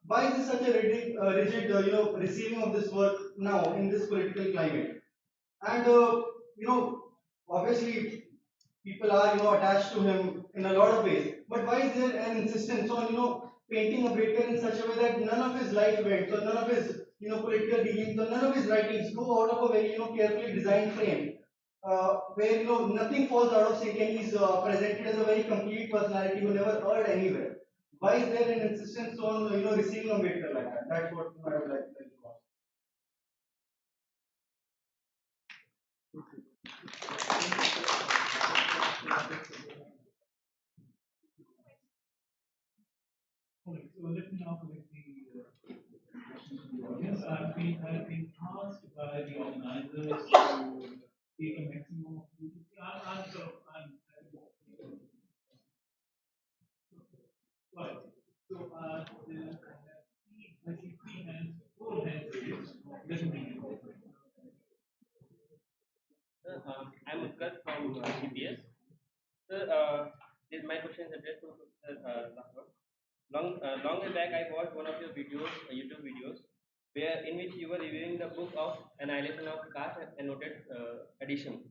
[SPEAKER 1] Why is this such a rigid receiving of this work now in this political climate? And obviously people are attached to him in a lot of ways. But why is there an insistence on painting a Ambedkar in such a way that none of his life events or none of his political dealings or none of his writings go out of a very carefully designed frame, where nothing falls out of sync and he's presented as a very complete personality who never erred anywhere. Why is there an insistence on receiving Ambedkar like that? That's what I would like to tell you about.
[SPEAKER 2] Okay, so let me now collect the questions from the audience. I've been asked by the organizers to take a maximum of 2 to 3. I'm sort of, right.
[SPEAKER 7] I'm Utkarsh from CPS. Sir, my question is addressed to Professor Rathore. Long way back, I watched one of your videos, YouTube videos, where in which you were reviewing the book of Annihilation of Caste and Noted Edition.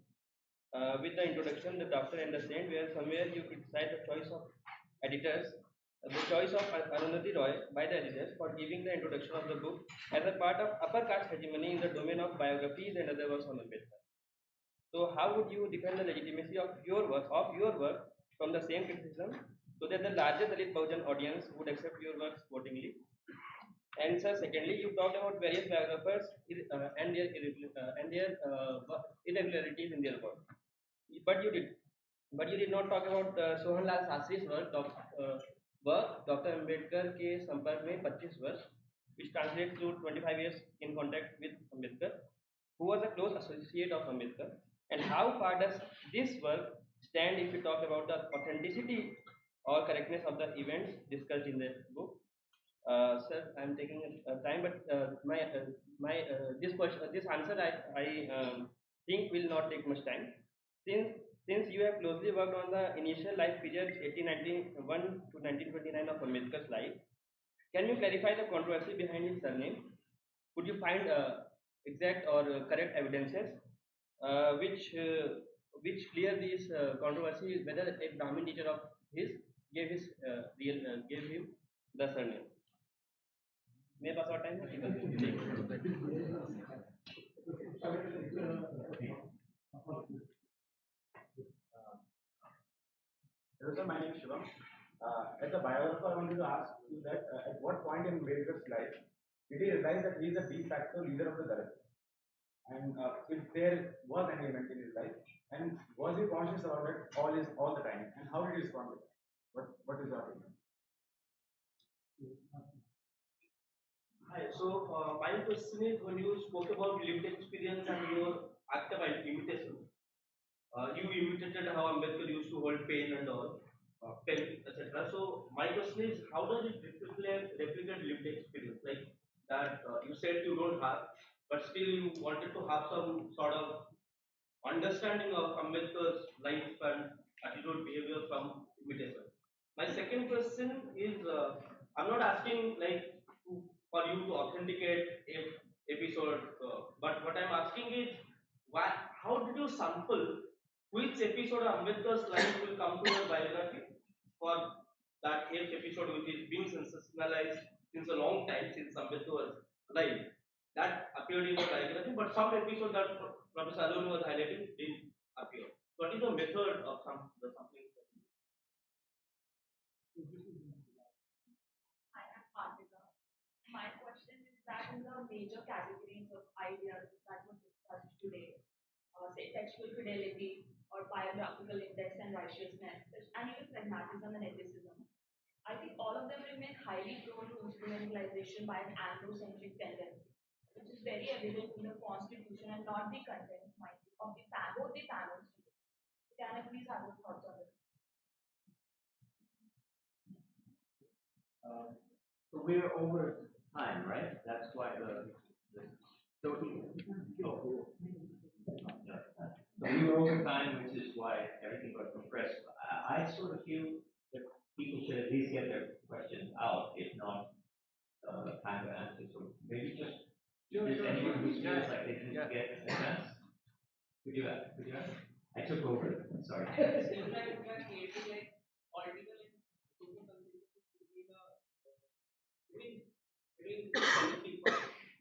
[SPEAKER 7] With the introduction, the Doctor and the Saint, where somewhere you criticize the choice of editors, the choice of Arundhati Roy by the editors for giving the introduction of the book as a part of upper caste hegemony in the domain of biographies and other works on Ambedkar. So, how would you defend the legitimacy of your work from the same criticism, so that the larger Dalit Bahujan audience would accept your work sportingly? And sir, secondly, you talked about various biographers and their irregularities in their work. But you did, but you did not talk about Sohan Lal Shastri's Dr. Ambedkar के संपर्क में 25 वर्ष, which translates to 25 years in contact with Ambedkar, who was a close associate of Ambedkar, and how far does this work stand if you talk about the authenticity or correctness of the events discussed in the book? Sir, I am taking time, but this answer I think will not take much time. Since you have closely worked on the initial life period 1891 to 1929 of Ambedkar's life, can you clarify the controversy behind his surname? Could you find exact or correct evidences which clear this controversy whether a Brahmin teacher of his gave him the surname? मेरे पास और time
[SPEAKER 8] Hello sir, my name is Shivam. As a biographer, I wanted to ask you that at what point in Ambedkar's life did he realize that he is a de facto leader of the Dalit? And if there was any event in his life, and was he conscious about it all the time? And how did he respond to that? What is your opinion?
[SPEAKER 7] Hi. So my question is, when you spoke about lived experience and your active imitation, you imitated how Ambedkar used to hold pen and all, pen, etc. So my question is, how does it replicate lived experience? Like that, you said you don't have, but still you wanted to have some sort of understanding of Ambedkar's life and attitude, behavior from imitation. My second question is, I'm not asking like for you to authenticate if episode, but what I'm asking is, why? How did you sample which episode of Ambedkar's life will come to your biography for that eighth episode, which is being sensationalized since a long time since Ambedkar's life? That appeared in your biography, but some episode that Professor Alun was highlighting didn't appear. What is the method of the sampling?
[SPEAKER 4] I am Kartika. My question is that in the major categories of ideas that were discussed today, say textual fidelity or biographical index and righteousness, and even pragmatism and ethicism, I think all of them remain highly prone to instrumentalization by an Anglo-centric tendency, which is very evident in the constitution and not the content, mind you, of both the panels. Can I please have your thoughts on this?
[SPEAKER 5] So we're over time, right? That's why the so we were over time, which is why everything got compressed. I sort of feel that people should at least get their questions out, if not time to answer. So maybe just anyone who feels like they didn't get a chance. Could you ask? I took over. Sorry.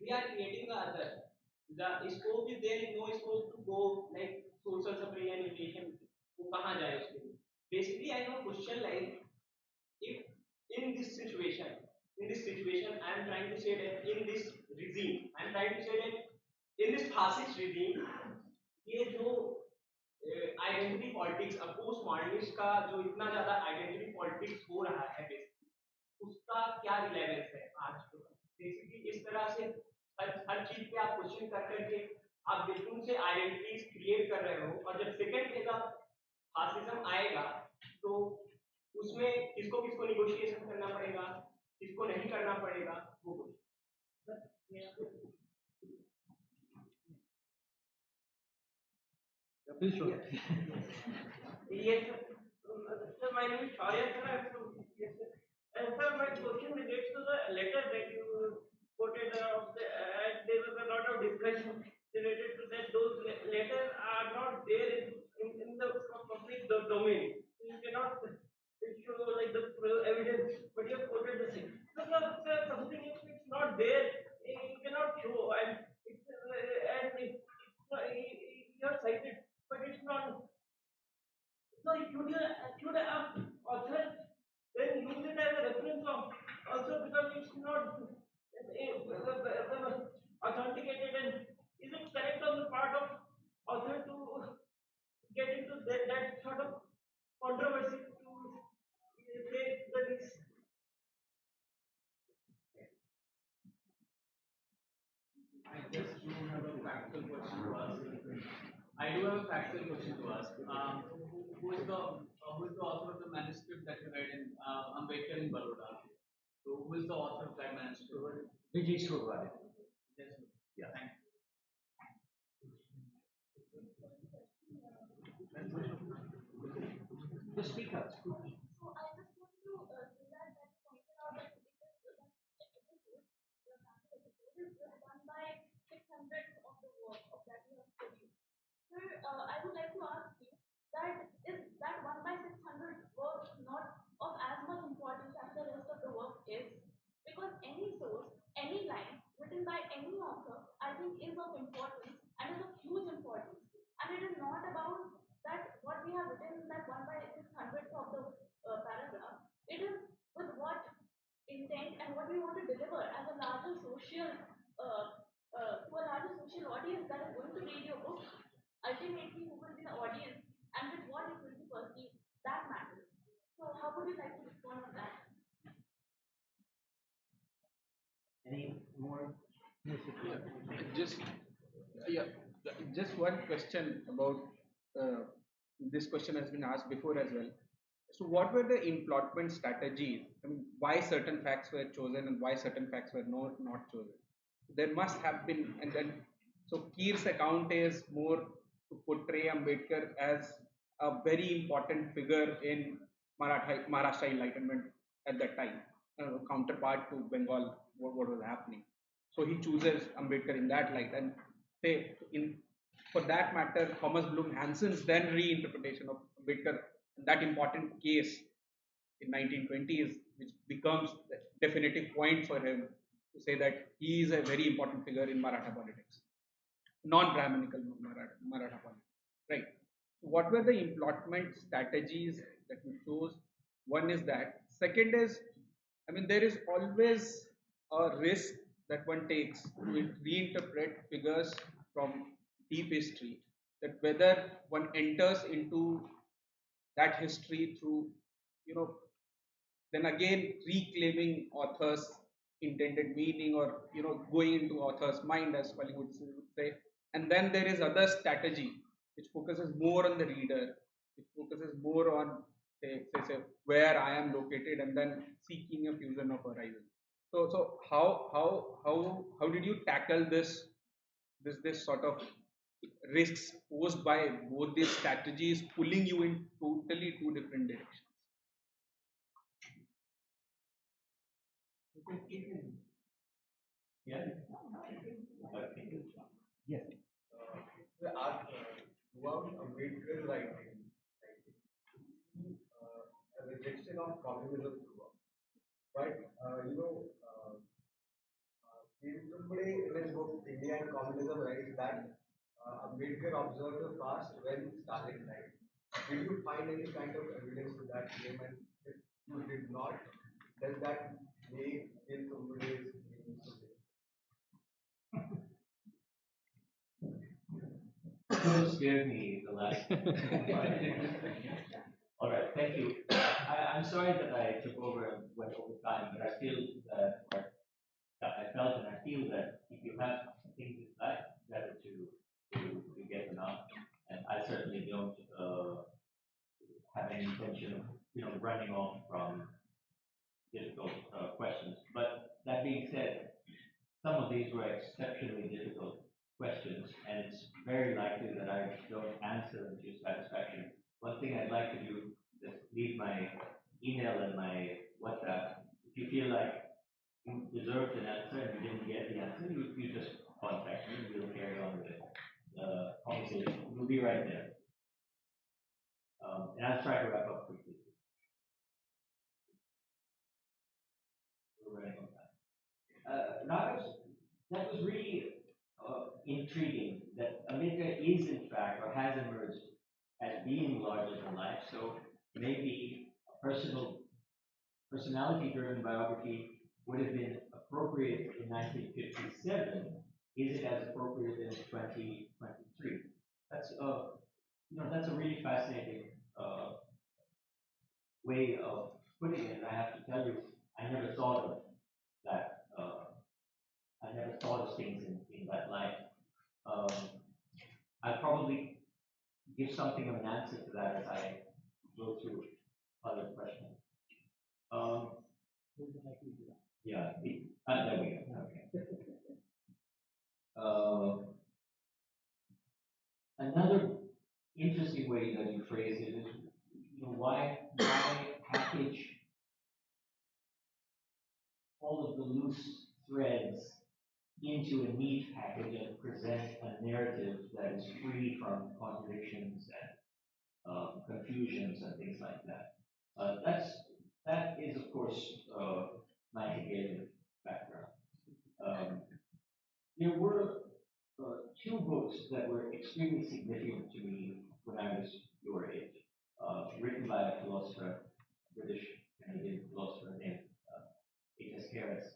[SPEAKER 7] We are creating the other. The scope is there, is no scope to go like social supply and relation. वो कहाँ जाए उसके लिए? Basically, I have a question like, if in this situation, I am trying to say that in this regime, I am trying to say that in this fascist regime, ये जो identity politics, अब post modernist का जो इतना ज्यादा identity politics हो रहा है, उसका क्या रिलेवेंस है आज? बेसिकली इस तरह से हर चीज पे आप क्वेश्चन कर करके आप बिल्कुल से आइडेंटिटीज क्रिएट कर रहे हो, और जब सेकंड फेज ऑफ फासिज्म आएगा तो उसमें किसको किसको निगोशिएशन करना पड़ेगा, किसको नहीं करना पड़ेगा, वो कुछ
[SPEAKER 3] Please show.
[SPEAKER 7] Yes, sir. Sir, my name is Shaurya, sir. I'm from, yes, sir. And sir, my question relates to the letter that you quoted there was a lot of discussion related to that. Those letters are not there in the public domain. You cannot show like the evidence, but you have quoted the same. So, sir, something if it's not there, you cannot show, and you have cited, but it's not. So should have author then use it as a reference of also because it's not authenticated, and is it correct on the part of author to get into that sort of controversy to take the risk?
[SPEAKER 2] I just do have a practical question to ask. I do have a practical question to ask. Who is the author of the manuscript that you read in Ambedkar in Baroda? So who is the author of that manuscript?
[SPEAKER 3] British Survivor.
[SPEAKER 2] Yes.
[SPEAKER 3] Yeah.
[SPEAKER 2] Thank you.
[SPEAKER 3] The speaker.
[SPEAKER 4] So I just want to say that pointed out that it is done by 600 of the work of that you have produced. Sir, I would like to ask you that is that 1 by 600 work not of as much importance as the rest of the work is? Because any source, any line written by any author, I think is of importance and is of huge importance. And it is not about that what we have written in that 1 by 600 of the paragraph. It is with what intent and what we want to deliver as a larger social to a larger social audience that is going to read your book. Ultimately, who will be the audience and with what it will be perceived, that matters. So, how would you like to respond on that?
[SPEAKER 3] Any more?
[SPEAKER 8] Just yeah, just one question about this question has been asked before as well. So, what were the implotment strategies? I mean, why certain facts were chosen and why certain facts were not chosen? There must have been, and then so Keir's account is more to portray Ambedkar as a very important figure in Maharashtra Enlightenment at that time, counterpart to Bengal, what was happening. So he chooses Ambedkar in that light, and say in for that matter, Thomas Bloom Hansen's then reinterpretation of Ambedkar, that important case in 1920s, which becomes the definitive point for him to say that he is a very important figure in Maratha politics, non-Brahminical Maratha politics, right? So what were the implotment strategies that we chose? One is that. Second is, I mean, there is always a risk that one takes to reinterpret figures from deep history, that whether one enters into that history through, you know, then again reclaiming author's intended meaning, or going into author's mind, as Pali would say. And then there is other strategy which focuses more on the reader, which focuses more on say where I am located, and then seeking a fusion of horizon. So how did you tackle this sort of risks posed by both these strategies pulling you in totally two different directions?
[SPEAKER 5] Yeah.
[SPEAKER 3] Yes.
[SPEAKER 1] Throughout Ambedkar's writing, a rejection of communism throughout. But Tilbury in his book India and Communism writes that Ambedkar observed the past when Stalin died. Did you find any kind of evidence to that claim? And if you did not, does that make Tilbury's claim so big?
[SPEAKER 5] Don't scare me the last part. All right, thank you. I'm sorry that I took over and went over time, but I feel that, or I felt and I feel that if you have something to say, better to get them out. And I certainly don't have any intention of running off from difficult questions. But that being said, some of these were exceptionally difficult questions, and it's very likely that I don't answer them to your satisfaction. One thing I'd like to do is leave my email and my WhatsApp. If you feel like you deserved an answer and you didn't get the answer, you just contact me. We'll carry on with the conversation. We'll be right there. And I'll try to wrap up quickly. We're running on time. That was really intriguing that Ambedkar is in fact or has emerged as being larger than life. So maybe a personality-driven biography would have been appropriate in 1957. Is it as appropriate in 2023? That's a really fascinating way of putting it. And I have to tell you, I never thought of that. I never thought of things in that light. I'll probably give something of an answer to that as I go through other questions. Yeah, there we go. Okay. Another interesting way that you phrase it is, why package all of the loose threads into a neat package and present a narrative that is free from contradictions and confusions and things like that. That is, of course, my Hegelian background. There were two books that were extremely significant to me when I was your age, written by a philosopher, British Canadian philosopher named H.S. Harris.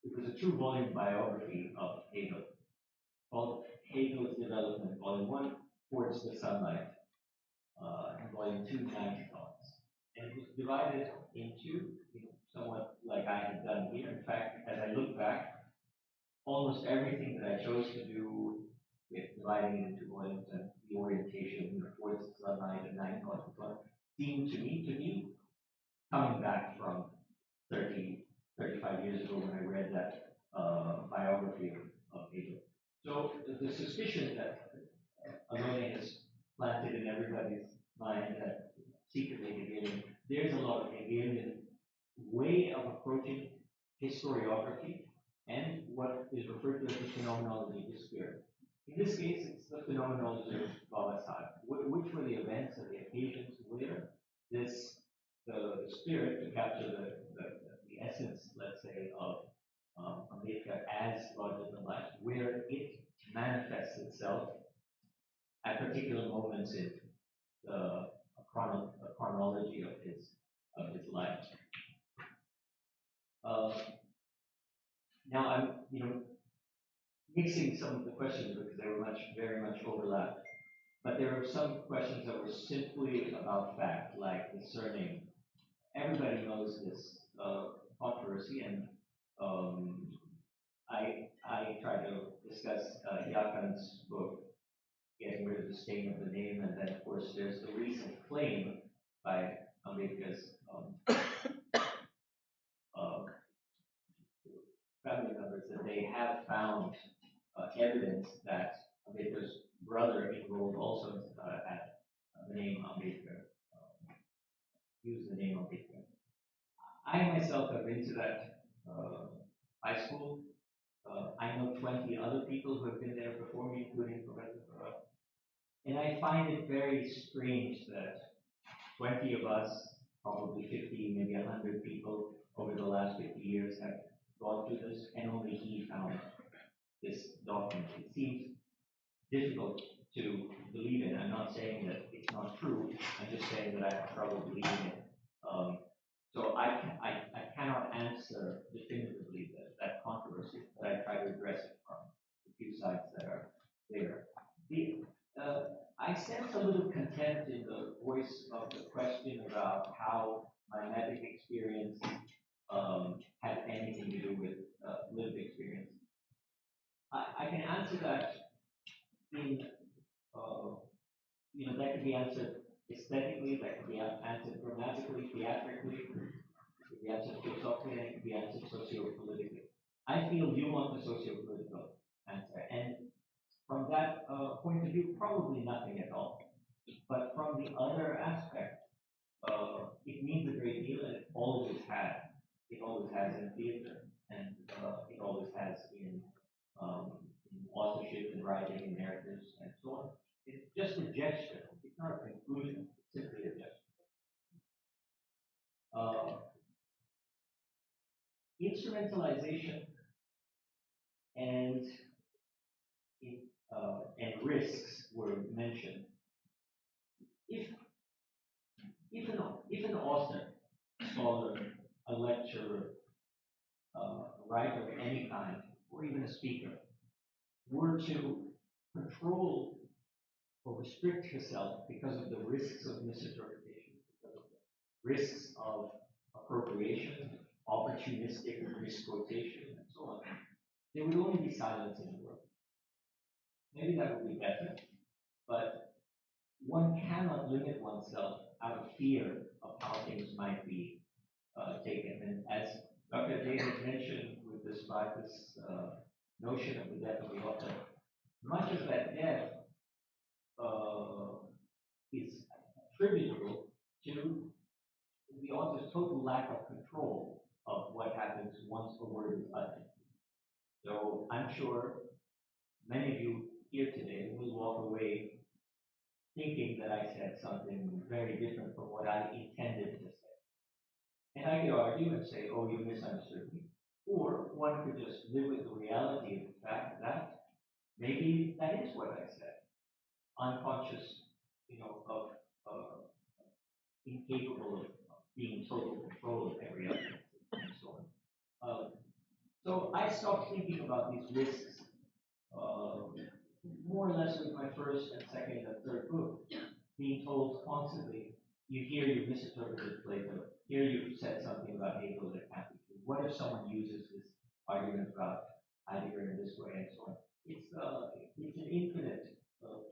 [SPEAKER 5] It was a two-volume biography of Hegel called Hegel's Development, Volume 1, Towards the Sunlight, and Volume 2, Ninth Thoughts. And it was divided into, somewhat like I had done here. In fact, as I look back, almost everything that I chose to do with dividing it into volumes and the orientation, Towards the Sunlight and Ninth Thoughts and so on, seemed to me coming back from 35 years ago when I read that biography of Hegel. So the suspicion that Alone has planted in everybody's mind that secretly Hegelian, there's a lot of Hegelian way of approaching historiography and what is referred to as the phenomenology of the spirit. In this case, it's the phenomenology of Babasaheb, which were the events and the occasions where the spirit, to capture the essence, let's say, of Ambedkar as larger than life, where it manifests itself at particular moments in the chronology of his life. Now I'm mixing some of the questions because they were very much overlapped. But there are some questions that were simply about fact, like the surname. Everybody knows this controversy, and I try to discuss Yakan's book, Getting Rid of the Stain of the Name, and then of course there's the recent claim by Ambedkar's family members that they have found evidence that Ambedkar's brother enrolled also at the name Ambedkar, used the name Ambedkar. I myself have been to that high school. I know 20 other people who have been there before me, including Professor Rathore. And I find it very strange that 20 of us, probably 50, maybe 100 people over the last 50 years have gone through this, and only he found this document. It seems difficult to believe in. I'm not saying that it's not true. I'm just saying that I have trouble believing it. So I cannot answer definitively that controversy, but I try to address it from the few sides that are there. I sense a little contempt in the voice of the question about how my medic experience had anything to do with lived experience. I can answer that in, that could be answered aesthetically, that could be answered grammatically, theatrically, it could be answered philosophically, and it could be answered socio-politically. I feel you want the socio-political answer. from that point of view, probably nothing at all. But from the other aspect, it means a great deal, and it always has. It always has in theater, and it always has in authorship and writing and narratives and so on. It's just a gesture. It's not a conclusion. It's simply a gesture. Instrumentalization and risks were mentioned. If an author, scholar, a lecturer, a writer of any kind, or even a speaker, were to control or restrict herself because of the risks of misinterpretation, because of the risks of appropriation, opportunistic misquotation, and so on, there would only be silence in the world. Maybe that would be better, but one cannot limit oneself out of fear of how things might be taken. And as Dr. Jay had mentioned with this notion of the death of the author, much of that death is attributable to the author's total lack of control of what happens once a word is uttered. So I'm sure many of you here today will walk away thinking that I said something very different from what I intended to say. And I could argue and say, oh, you misunderstood me. Or one could just live with the reality of the fact that maybe that is what I said. Unconscious, of incapable of being in total control of every element and so on. So I stopped thinking about these risks more or less with my first and second and third book, being told constantly, you misinterpreted Plato, here you've said something about Hegel that can't be true. What if someone uses this argument about Heidegger in this way and so on? It's an infinite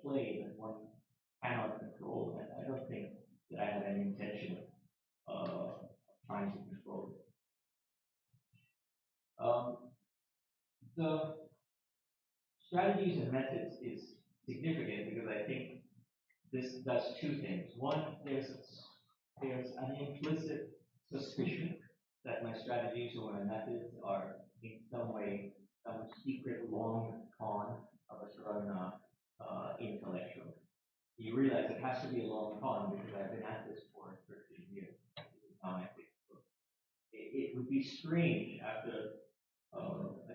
[SPEAKER 5] play that one cannot control, and I don't think that I have any intention of trying to control it. The strategies and methods is significant because I think this does two things. One, there's an implicit suspicion that my strategies or my methods are in some way some secret long con of a certain intellectual. You realize it has to be a long con because I've been at this for 13 years. It would be strange after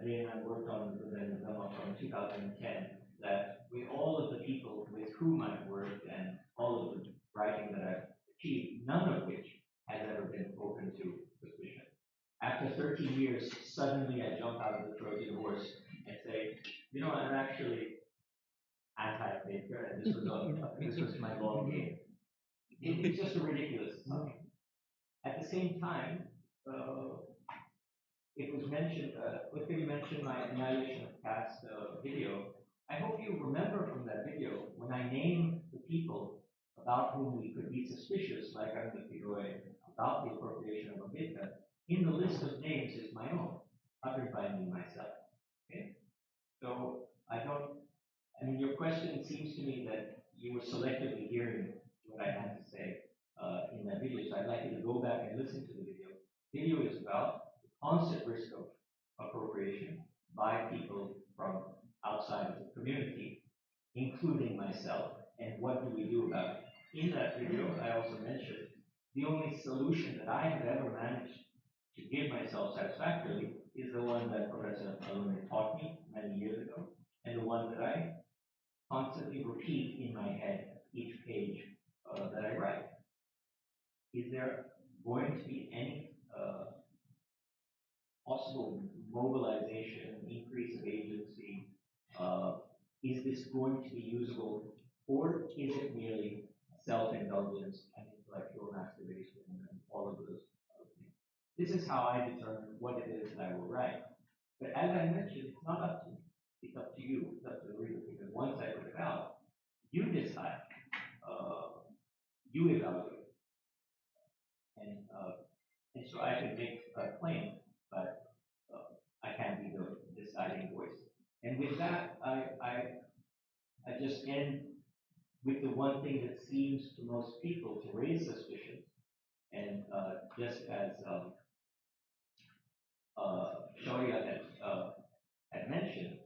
[SPEAKER 5] again, I worked on the Bhimrao from 2010, that with all of the people with whom I've worked and all of the writing that I've achieved, none of which has ever been open to suspicion. After 13 years, suddenly I jump out of the Trojan horse and say, I'm actually anti-Ambedkar, and this was my long game. It's just a ridiculous assumption. At the same time, it was mentioned, Clifford mentioned my annihilation of caste video. I hope you remember from that video when I named the people about whom we could be suspicious, like Ambedkar, about the appropriation of Ambedkar. In the list of names is my own, uttered by me myself. Okay? So your question seems to me that you were selectively hearing what I had to say in that video. So I'd like you to go back and listen to the video. Video is about constant risk of appropriation by people from outside of the community, including myself, and what do we do about it? In that video, I also mentioned the only solution that I have ever managed to give myself satisfactorily is the one that Professor Alune taught me many years ago, and the one that I constantly repeat in my head each page that I write. Is there going to be any possible mobilization, increase of agency? Is this going to be usable, or is it merely self-indulgence and intellectual masturbation and all of those other things? This is how I determine what it is that I will write. But as I mentioned, it's not up to me. It's up to you. It's up to the reader, because once I put it out, you decide, you evaluate, and so I can make a claim, but I can't be the deciding voice. And with that, I I just end with the one thing that seems to most people to raise suspicion, and just as Shaurya had mentioned,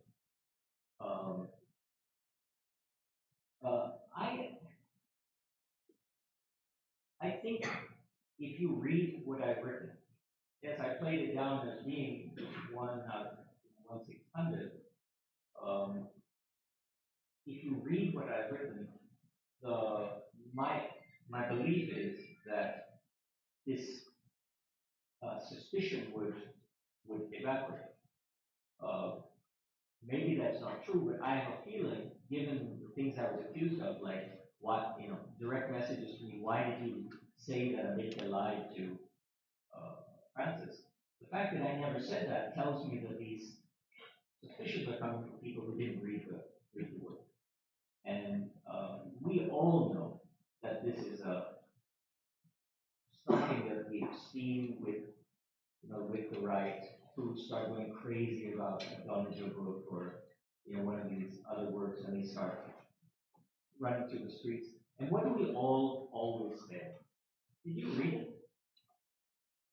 [SPEAKER 5] um, uh, I I think if you read what I've written, yes, I played it down as being 1/600. Um, if you read what I've written, the my my belief is that this suspicion would evaporate. Uh, Maybe that's not true, but I have a feeling, given the things I was accused of, like what direct messages to me, why did you say that Ambedkar lied to Francis? The fact that I never said that tells me that these suspicions are coming from people who didn't read the work. And we all know that this is something that we've seen with the right, who start going crazy about a Donald book or one of these other works, and they start running through the streets. And what do we all always say? Did you read it?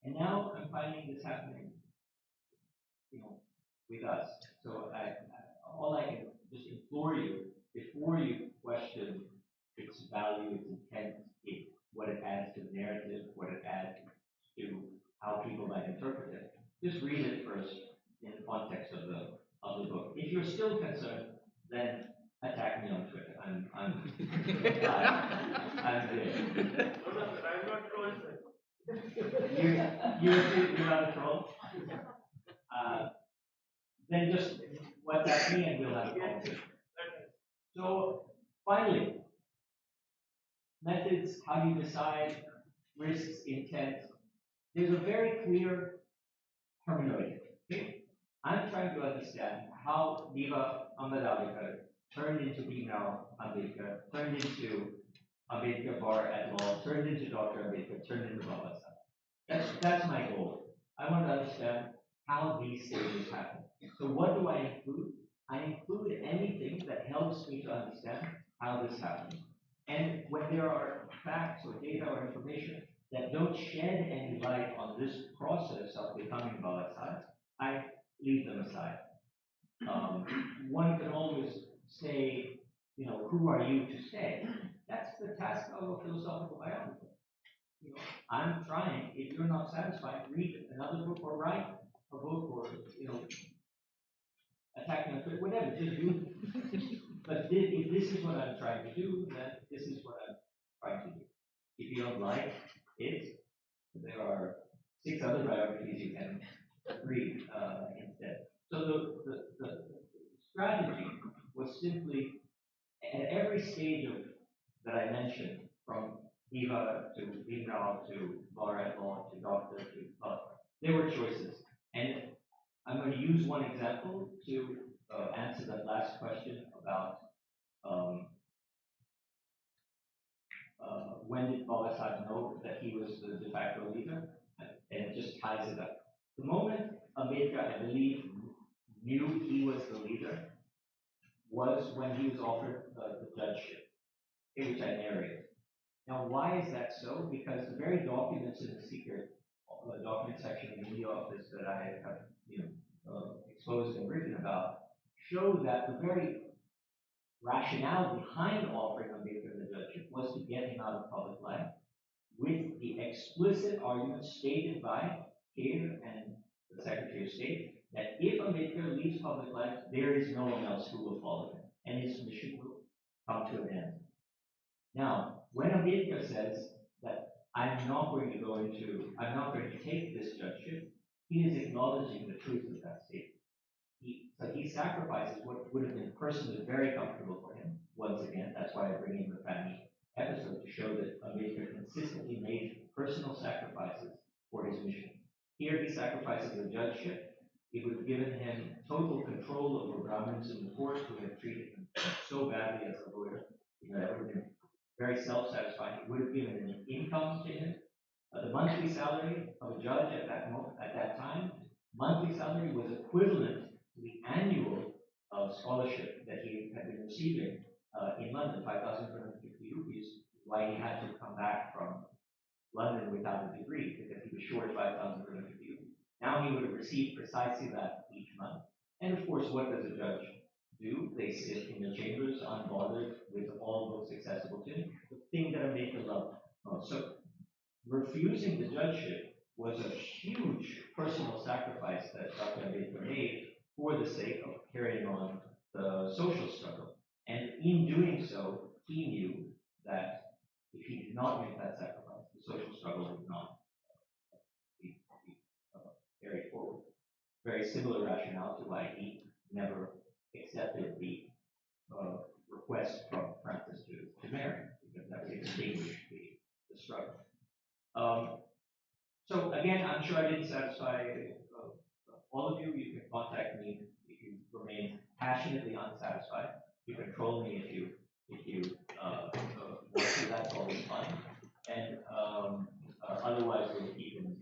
[SPEAKER 5] And now I'm finding this happening, with us. So all I can just implore you, before you question its value, its intent, what it adds to the narrative, what it adds to how people might interpret it, just read it first in the context of the book. If you're still concerned, then attack me on Twitter. I'm there.
[SPEAKER 7] I'm not trolling, sir.
[SPEAKER 5] You're not a troll. Then just WhatsApp me and we'll have a conversation. So finally, methods, how do you decide, risks, intent. There's a very clear hermeneutic. Okay? I'm trying to understand how Diva Ambedkar turned into Bhimrao Ambedkar, turned into Ambedkar Bar at Law, turned into Dr. Ambedkar, turned into Babasaheb. That's my goal. I want to understand how these stages happen. So what do I include? I include anything that helps me to understand how this happens. And when there are facts or data or information that don't shed any light on this process of becoming Babasaheb, I leave them aside. One can always say, who are you to say? That's the task of a philosophical biographer. I'm trying. If you're not satisfied, read another book or write a book or attack me on Twitter, whatever. Just do. But if this is what I'm trying to do, then this is what I'm trying to do. If you don't like it, there are 6 other biographies you can read instead. So the strategy was simply at every stage that I mentioned, from Diva to Bhimrao to Bar at Law to Doctor to there were choices. And I'm going to use one example to answer that last question about when did Babasaheb know that he was the de facto leader, and it just ties it up. The moment Ambedkar, I believe, knew he was the leader was when he was offered the judgeship, which I narrated. Now, why is that so? Because the very documents in the secret document section of the India office that I have exposed and written about show that the very rationale behind offering Ambedkar the judgeship was to get him out of public life, with the explicit argument stated by Kir and the Secretary of State that if Ambedkar leaves public life, there is no one else who will follow him, and his mission will come to an end. Now, when Ambedkar says that I'm not going to take this judgeship, he is acknowledging the truth of that statement. So he sacrifices what would have been personally very comfortable for him. Once again, that's why I bring in the family episode to show that Ambedkar consistently made personal sacrifices for his mission. Here he sacrifices the judgeship. It would have given him total control over Brahmins in the court who had treated him so badly as a lawyer. That would have been very self-satisfying. It would have given an income to him. The monthly salary of a judge at that time, monthly salary was equivalent to the annual scholarship that he had been receiving in London, 5,250 rupees, why he had to come back from London without a degree, because he was short 5,250 rupees. Now he would have received precisely that each month. And of course, what does a judge do? They sit in the chambers unbothered with all books accessible to him, the thing that Ambedkar loved most. So refusing the judgeship was a huge personal sacrifice that Dr. Ambedkar made for the sake of carrying on the social struggle. And in doing so, he knew that if he did not make that sacrifice, the social struggle would not be carried forward. Very similar rationale to why he never accepted the request from Francis to marry, because that would extinguish the struggle. So again, I'm sure I didn't satisfy all of you. You can contact me if you remain passionately unsatisfied. You can troll me if you want to. That's always fine. And otherwise, we'll keep in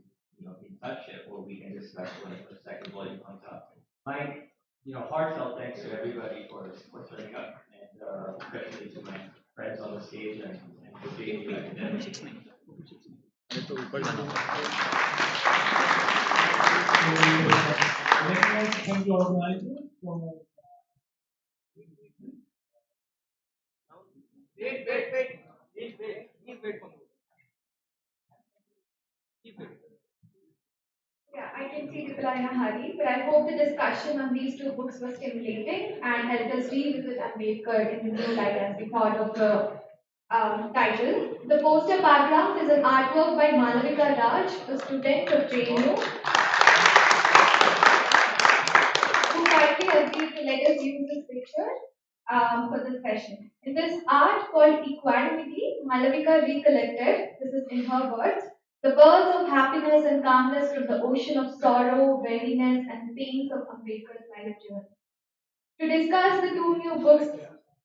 [SPEAKER 5] touch, or we can discuss when the second volume comes out. My heartfelt thanks to everybody for turning up, and especially to my friends on the stage and to JNU academics.
[SPEAKER 2] Thank you, organizers.
[SPEAKER 7] Wait for me.
[SPEAKER 9] Yeah, I can see people are in a hurry, but I hope the discussion on these two books was stimulating and helped us revisit Ambedkar in the new light as we thought of the title. The poster background is an artwork by Malavika Raj, a student of JNU, who kindly agreed to let us use this picture for this session. In this art called Equanimity, Malavika recollected, this is in her words, the pearls of happiness and calmness from the ocean of sorrow, weariness, and pains of Ambedkar's life journey. To discuss the two new books,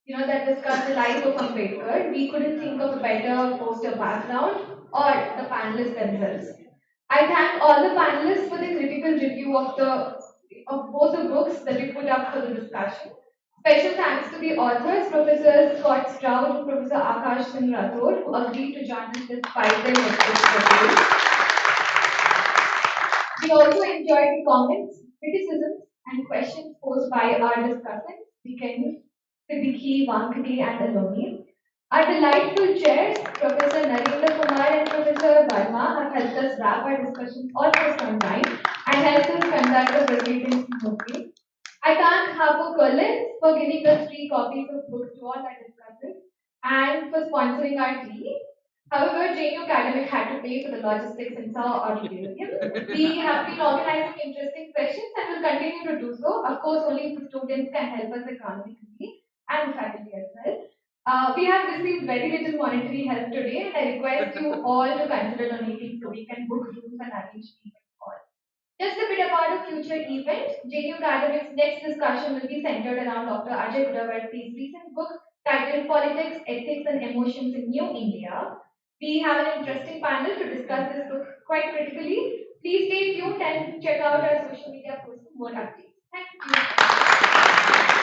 [SPEAKER 9] that discuss the life of Ambedkar, we couldn't think of a better poster background or the panelists themselves. I thank all the panelists for the critical review of both the books that we put up for the discussion. Special thanks to the authors, Professor Scott Stroud and Professor Akash Singh Rathore, who agreed to join us despite their hectic schedules. We also enjoyed the comments, criticisms, and questions posed by our discussants, Vikenu, Siddiqui, Vankati, and Aloni. Our delightful chairs, Professor Narendra Kumar and Professor Verma, have helped us wrap our discussions almost on time and helped us conduct the proceedings smoothly. I thank Harpo Collins for giving us 3 copies of books to all our discussants and for sponsoring our tea. However, JNU Academic had to pay for the logistics in our auditorium. We have been organizing interesting sessions and will continue to do so. Of course, only if the students can help us economically and the faculty as well. We have received very little monetary help today, and I request you all to consider donating so we can book rooms and arrange events for all. Just a bit about a future event. JNU Academic's next discussion will be centered around Dr. Ajay Gudavarti's recent book titled Politics, Ethics and Emotions in New India. We have an interesting panel to discuss this book quite critically. Please stay tuned and check out our social media posts for more updates. Thank you.